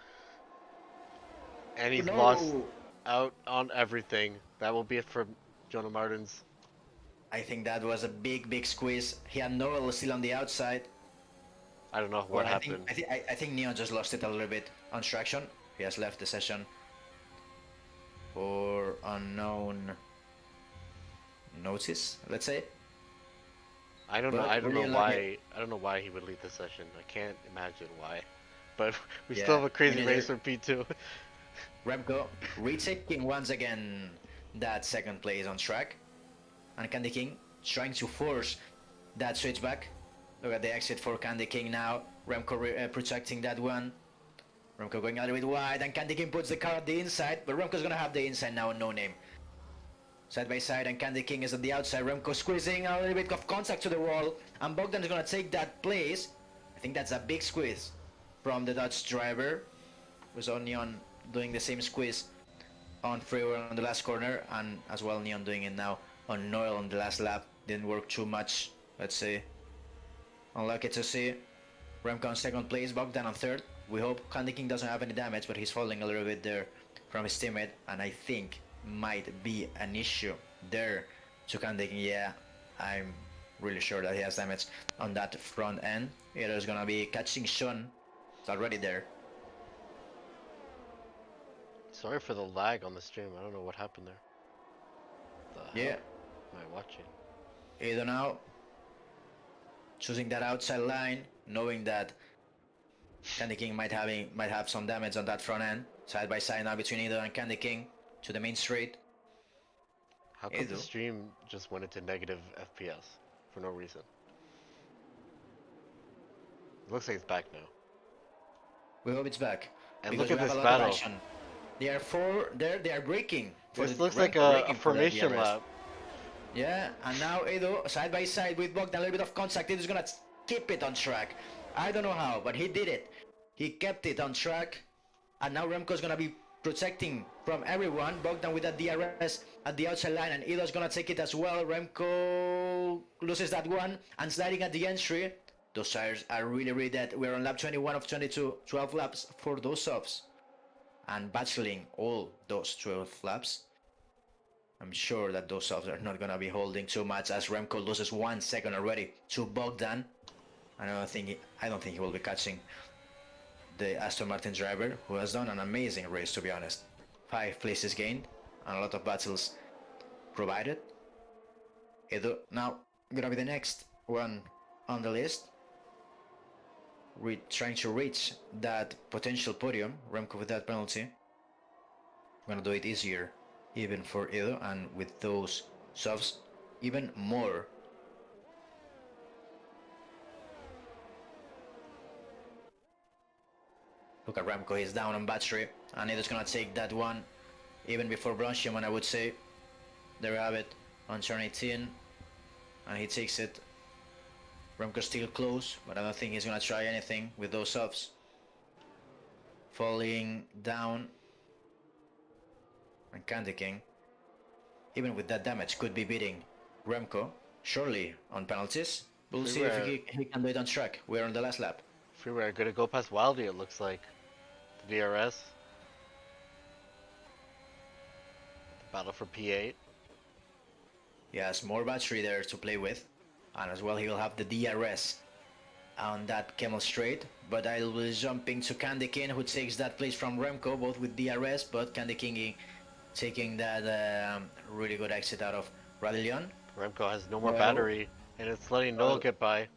And he's No. lost out on everything. That will be it for Jonah Martins. I think that was a big squeeze. He had Noel still on the outside. I don't know what happened. I think Neon just lost it a little bit on traction. He has left the session for unknown notice, let's say. I don't know. But I don't really know unlucky. why. I don't know why he would leave the session. I can't imagine why. But we Yeah, still have a crazy me neither. race for P2. Remco retaking once again that second place on track. And Candy King trying to force that switch back. Look at the exit for Candy King now. Remco protecting that one. Remco going a little bit wide, and Candy King puts the car at the inside, but Remco's gonna have the inside now, no name. Side by side, and Candy King is at the outside. Remco squeezing a little bit of contact to the wall, and Bogdan is gonna take that place. I think that's a big squeeze from the Dutch driver. Was on Neon doing the same squeeze on Freeway on the last corner, and as well Neon doing it now on Noel on the last lap. Didn't work too much, let's say. Unlucky to see. Remco on second place, Bogdan on third. We hope Candy King doesn't have any damage, but he's falling a little bit there from his teammate, and I think might be an issue there to Candy King. Yeah, I'm really sure that he has damage on that front end. Either is gonna be catching Sean. It's already there. Sorry for the lag on the stream. I don't know what happened there. The Yeah, hell am I watching? either now choosing that outside line, knowing that Candy King might have some damage on that front end. Side by side now between Edo and Candy King to the main straight. How come the Edo. stream just went into negative FPS for no reason? It looks like it's back now. We hope it's back. And because look at we have this a lot of battle. action. They are four there. They are breaking. This looks like a formation lap. Yeah, and now Edo side by side with Bogdan, a little bit of contact. Edo's gonna keep it on track. I don't know how, but he did it. He kept it on track, and now Remco's gonna be protecting from everyone. Bogdan with that DRS at the outside line, and Edo's gonna take it as well. Remco loses that one and sliding at the entry. Those tires are really dead. We're on lap 21 of 22, 12 laps for those softs, and battling all those 12 laps. I'm sure that those softs are not gonna be holding too much as Remco loses 1 second already to Bogdan. I don't think he will be catching the Aston Martin driver, who has done an amazing race, to be honest. 5 places gained and a lot of battles provided. Edo now gonna be the next one on the list. Trying to reach that potential podium. Remco with that penalty. Gonna do it easier even for Edo, and with those softs even more. Look at Remco, he's down on battery, and Edo's gonna take that one. even before Blanchimon, I would say. There we have it on turn 18, and he takes it. Remco's still close, but I don't think he's gonna try anything with those subs. Falling down, and Candy King, even with that damage, could be beating Remco, surely on penalties. We'll see if Freeware, he can do it on track. We're on the last lap. Freeware gonna go past Wildy. It looks like the DRS battle for P8. He has more battery there to play with, and as well he will have the DRS on that Camel Straight. But I will be jumping to Candy King, who takes that place from Remco, both with DRS, but Candy King taking that really good exit out of Radillion. Remco has no more Noel, battery, and it's letting Noel Noel, get by.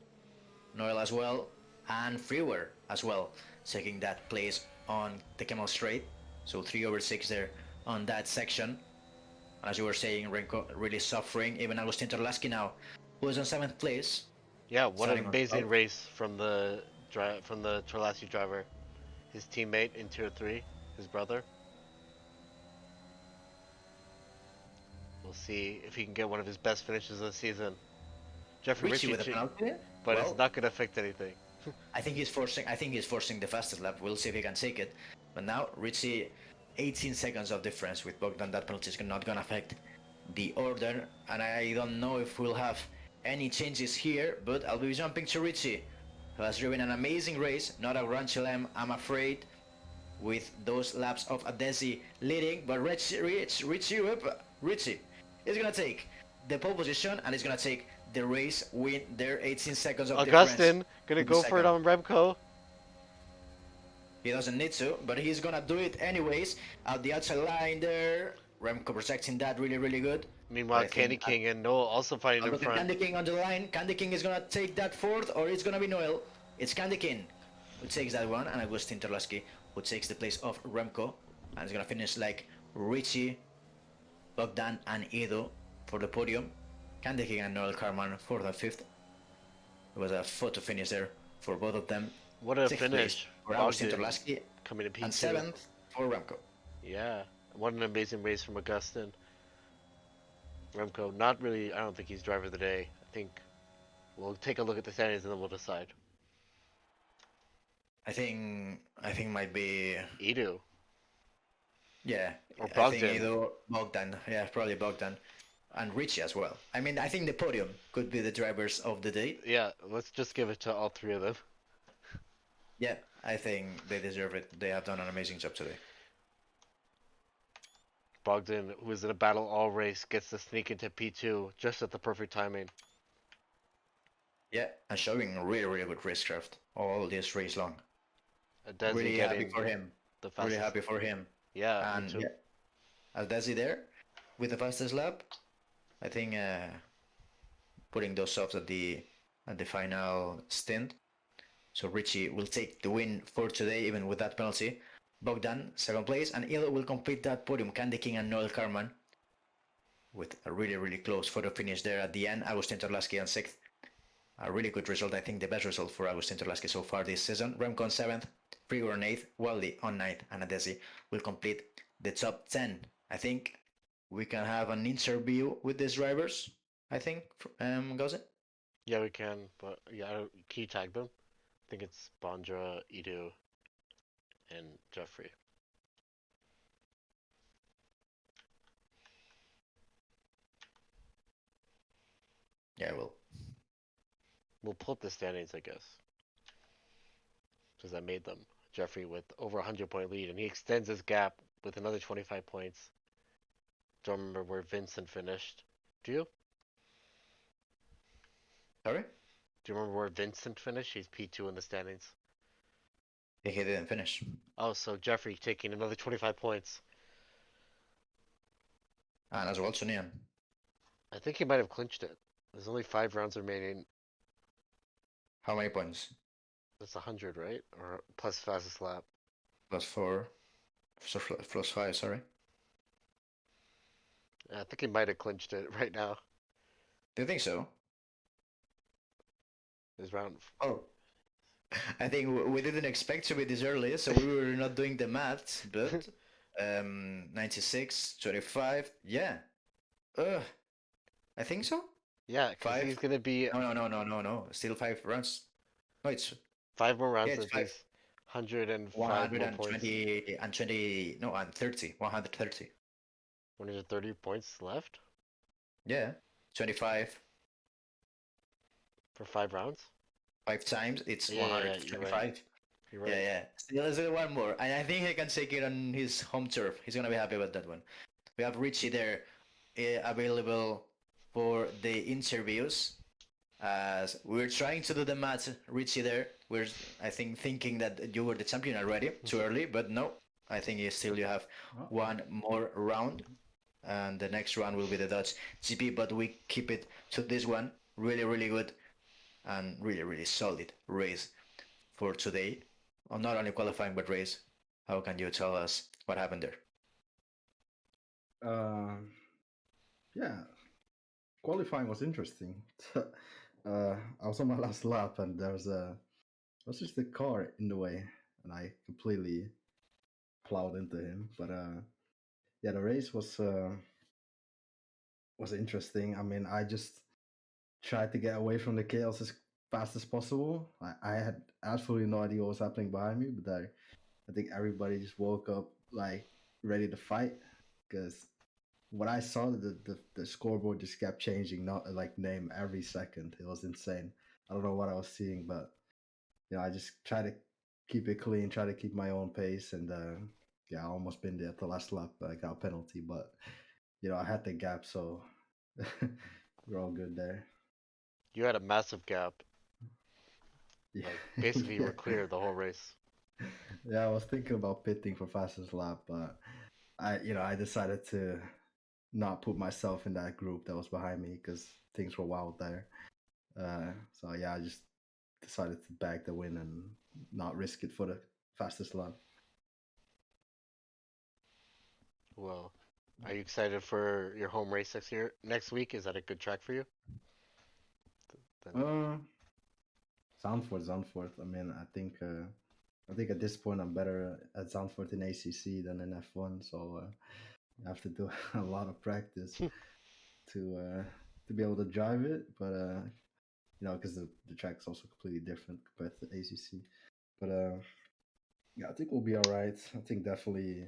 Noel as well, and Freeware as well, taking that place on the Camel Straight. So 3/6 there on that section. As you were saying, Remco really suffering. Even Agustin Terlaski now, who is on 7th place. Yeah, what an Starting on amazing top. race from the Trelassey driver. His teammate in Tier 3, his brother. We'll see if he can get one of his best finishes of the season. Jeffrey Richie with a Ritchie, penalty. but it's Well, not going to affect anything. I think he's forcing the fastest lap. We'll see if he can take it. But now Richie, 18 seconds of difference with Bogdan. That penalty is not gonna affect the order, and I don't know if we'll have any changes here. But I'll be jumping to Richie, who has driven an amazing race. Not a Rancho M, I'm afraid, with those laps of Adesi leading. But Richie is gonna take the pole position, and he's gonna take the race win there. 18 seconds of difference. Augustin gonna in the go for it second. on Remco. He doesn't need to, but he's gonna do it anyways. Out the outside line there. Remco protecting that really, really good. Meanwhile, Candy King and Noel also fighting in Look at front. Candy King on the line. Candy King is gonna take that fourth, or it's gonna be Noel. It's Candy King who takes that one, and Agustin Terlaski who takes the place of Remco. And it's gonna finish like Richie, Bogdan, and Ido for the podium. Candy King and Noel Carman for the fifth. It was a photo finish there for both of them. What a Sixth finish. place for Agustin Bogdan Terlaski, coming to P2. and 7th for Remco. Yeah, what an amazing race from Augustin. Remco, not really, I don't think he's driver of the day. I think we'll take a look at the standings and then we'll decide. I think might be, Edu yeah. or I think Bogdan. either Bogdan, yeah, probably Bogdan, and Richie as well. I mean, I think the podium could be the drivers of the day. Yeah, let's just give it to all three of them. Yeah, I think they deserve it. They have done an amazing job today. Bogdan, who is in a battle all race, gets to sneak into P2 just at the perfect timing. Yeah, and showing really, really good racecraft all this race long. Desi Really happy getting for him. the fastest. Really happy for him. Yeah, And me too. yeah, Aldesi there with the fastest lap. I think putting those softs at the final stint. So Richie will take the win for today, even with that penalty. Bogdan, 2nd place, and Ilo will complete that podium. Candy King and Noel Carman with a really, really close photo finish there at the end. Agustin Terlaski on 6th. A really good result. I think the best result for Agustin Terlaski so far this season. Remco on 7th, Frigor on 8th, Waldi on 9th, and Adesi will complete the top 10. I think we can have an interview with these drivers. I think, Gauze? Yeah, we can, but yeah, can you tag them? I think it's Bondra, Edu, and Jeffrey. Yeah, well. We'll pull up the standings, I guess. Because I made them. Jeffrey with over 100-point lead, and he extends his gap with another 25 points. Don't remember where Vincent finished. Do you? Sorry? Do you remember where Vincent finished? He's P2 in the standings. Yeah, he didn't finish. Oh, so Jeffrey taking another 25 points. And as well, Sunian. I think he might have clinched it. There's only 5 rounds remaining. How many points? That's 100, right? Or plus fastest lap. Plus 4. So plus 5, sorry. Yeah, I think he might have clinched it right now. Do you think so? His round. Oh. I think we didn't expect to be this early, so we were not doing the maths, but 96, 25. Yeah. Uh, I think so. Yeah, because he's Five. gonna be No, no, no, no, no, no. Still 5 runs. No, it's 5 more rounds, it's and five. he's 105 more points. 120 and 20. No, and 30. 130. 130 points left Yeah. 25. for 5 rounds. 5 times. It's Yeah, yeah, yeah, you're right. 125. You're Yeah, right. yeah. Still one more. And I think he can take it on his home turf. He's gonna be happy about that one. We have Richie there, available for the interviews. As we're trying to do the math, Richie there. We're, I think, thinking that you were the champion already. Too early, but no. I think you have Oh, one more round, and the next round will be the Dutch GP. But we keep it to this one. Really, really good and really, really solid race for today. Not only qualifying but race. How can you tell us what happened there? uh, yeah, qualifying was interesting. I was on my last lap, and was just a car in the way, and I completely plowed into him. But yeah, the race was interesting. I mean, I just tried to get away from the chaos as fast as possible. I had absolutely no idea what was happening behind me, but I think everybody just woke up like ready to fight because what I saw, the scoreboard just kept changing, not like name every second. It was insane. I don't know what I was seeing, but I just try to keep it clean, try to keep my own pace, and yeah, I almost been there at the last lap. I got a penalty, but I had the gap, so we're all good there. You had a massive gap. Yeah, Like basically, you yeah, were clear the whole race. yeah. I was thinking about pitting for fastest lap, but I decided to not put myself in that group that was behind me because things were wild there. So yeah, I just decided to bag the win and not risk it for the fastest lap. Well, are you excited for your home race next week? Is that a good track for you? Then Uh, Zandvoort. I mean, I think at this point I'm better at Zandvoort in ACC than in F1. So I have to do a lot of practice to be able to drive it. But because the track is also completely different compared to ACC. But yeah, I think we'll be all right. I think definitely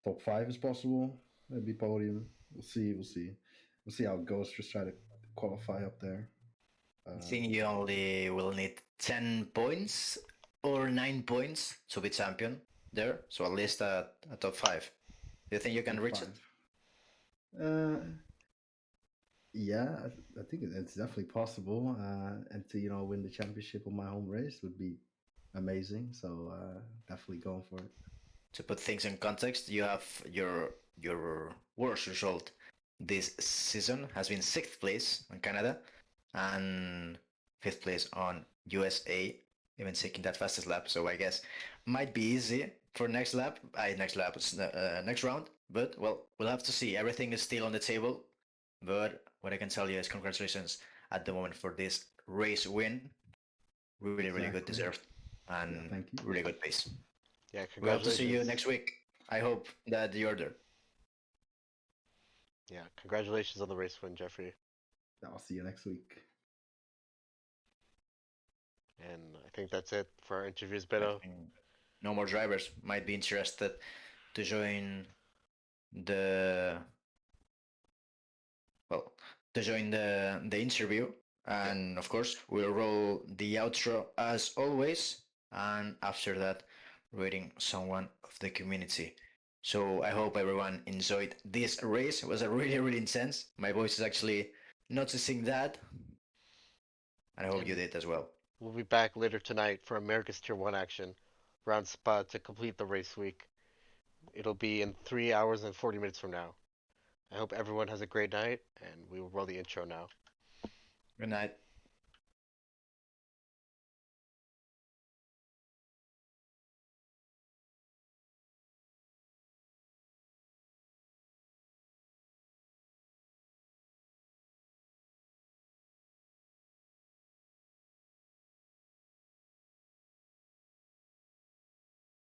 top five is possible. Maybe podium. We'll see. We'll see. We'll see how it goes. Just try to qualify up there. I think you only will need 10 points or 9 points to be champion there. So at least a top 5. Do you think you can Top reach it? five. Uh, yeah, I think it's definitely possible. And to win the championship on my home race would be amazing. So definitely going for it. To put things in context, you have your worst result this season has been 6th place in Canada and 5th place on USA, even taking that fastest lap. So I guess might be easy for next lap. Next round. But well, we'll have to see. Everything is still on the table. But what I can tell you is congratulations at the moment for this race win. Really, really good Exactly. deserved Yeah. and Thank you. really good pace. yeah, We hope to see you congratulations. next week. I hope that you're there. Yeah, congratulations on the race win, Jeffrey. I'll see you next week. And I think that's it for our interviews, I Beto. think no more drivers might be interested to join the well to join the interview. Yeah. And of course, we'll roll the outro as always. And after that, rating someone of the community. So I hope everyone enjoyed this race. It was a really, really intense. My voice is actually noticing that, and I hope you And did as well. we'll be back later tonight for America's Tier 1 action around Spa to complete the race week. It'll be in 3 hours and 40 minutes from now. I hope everyone has a great night, and we will roll the intro now. Good night.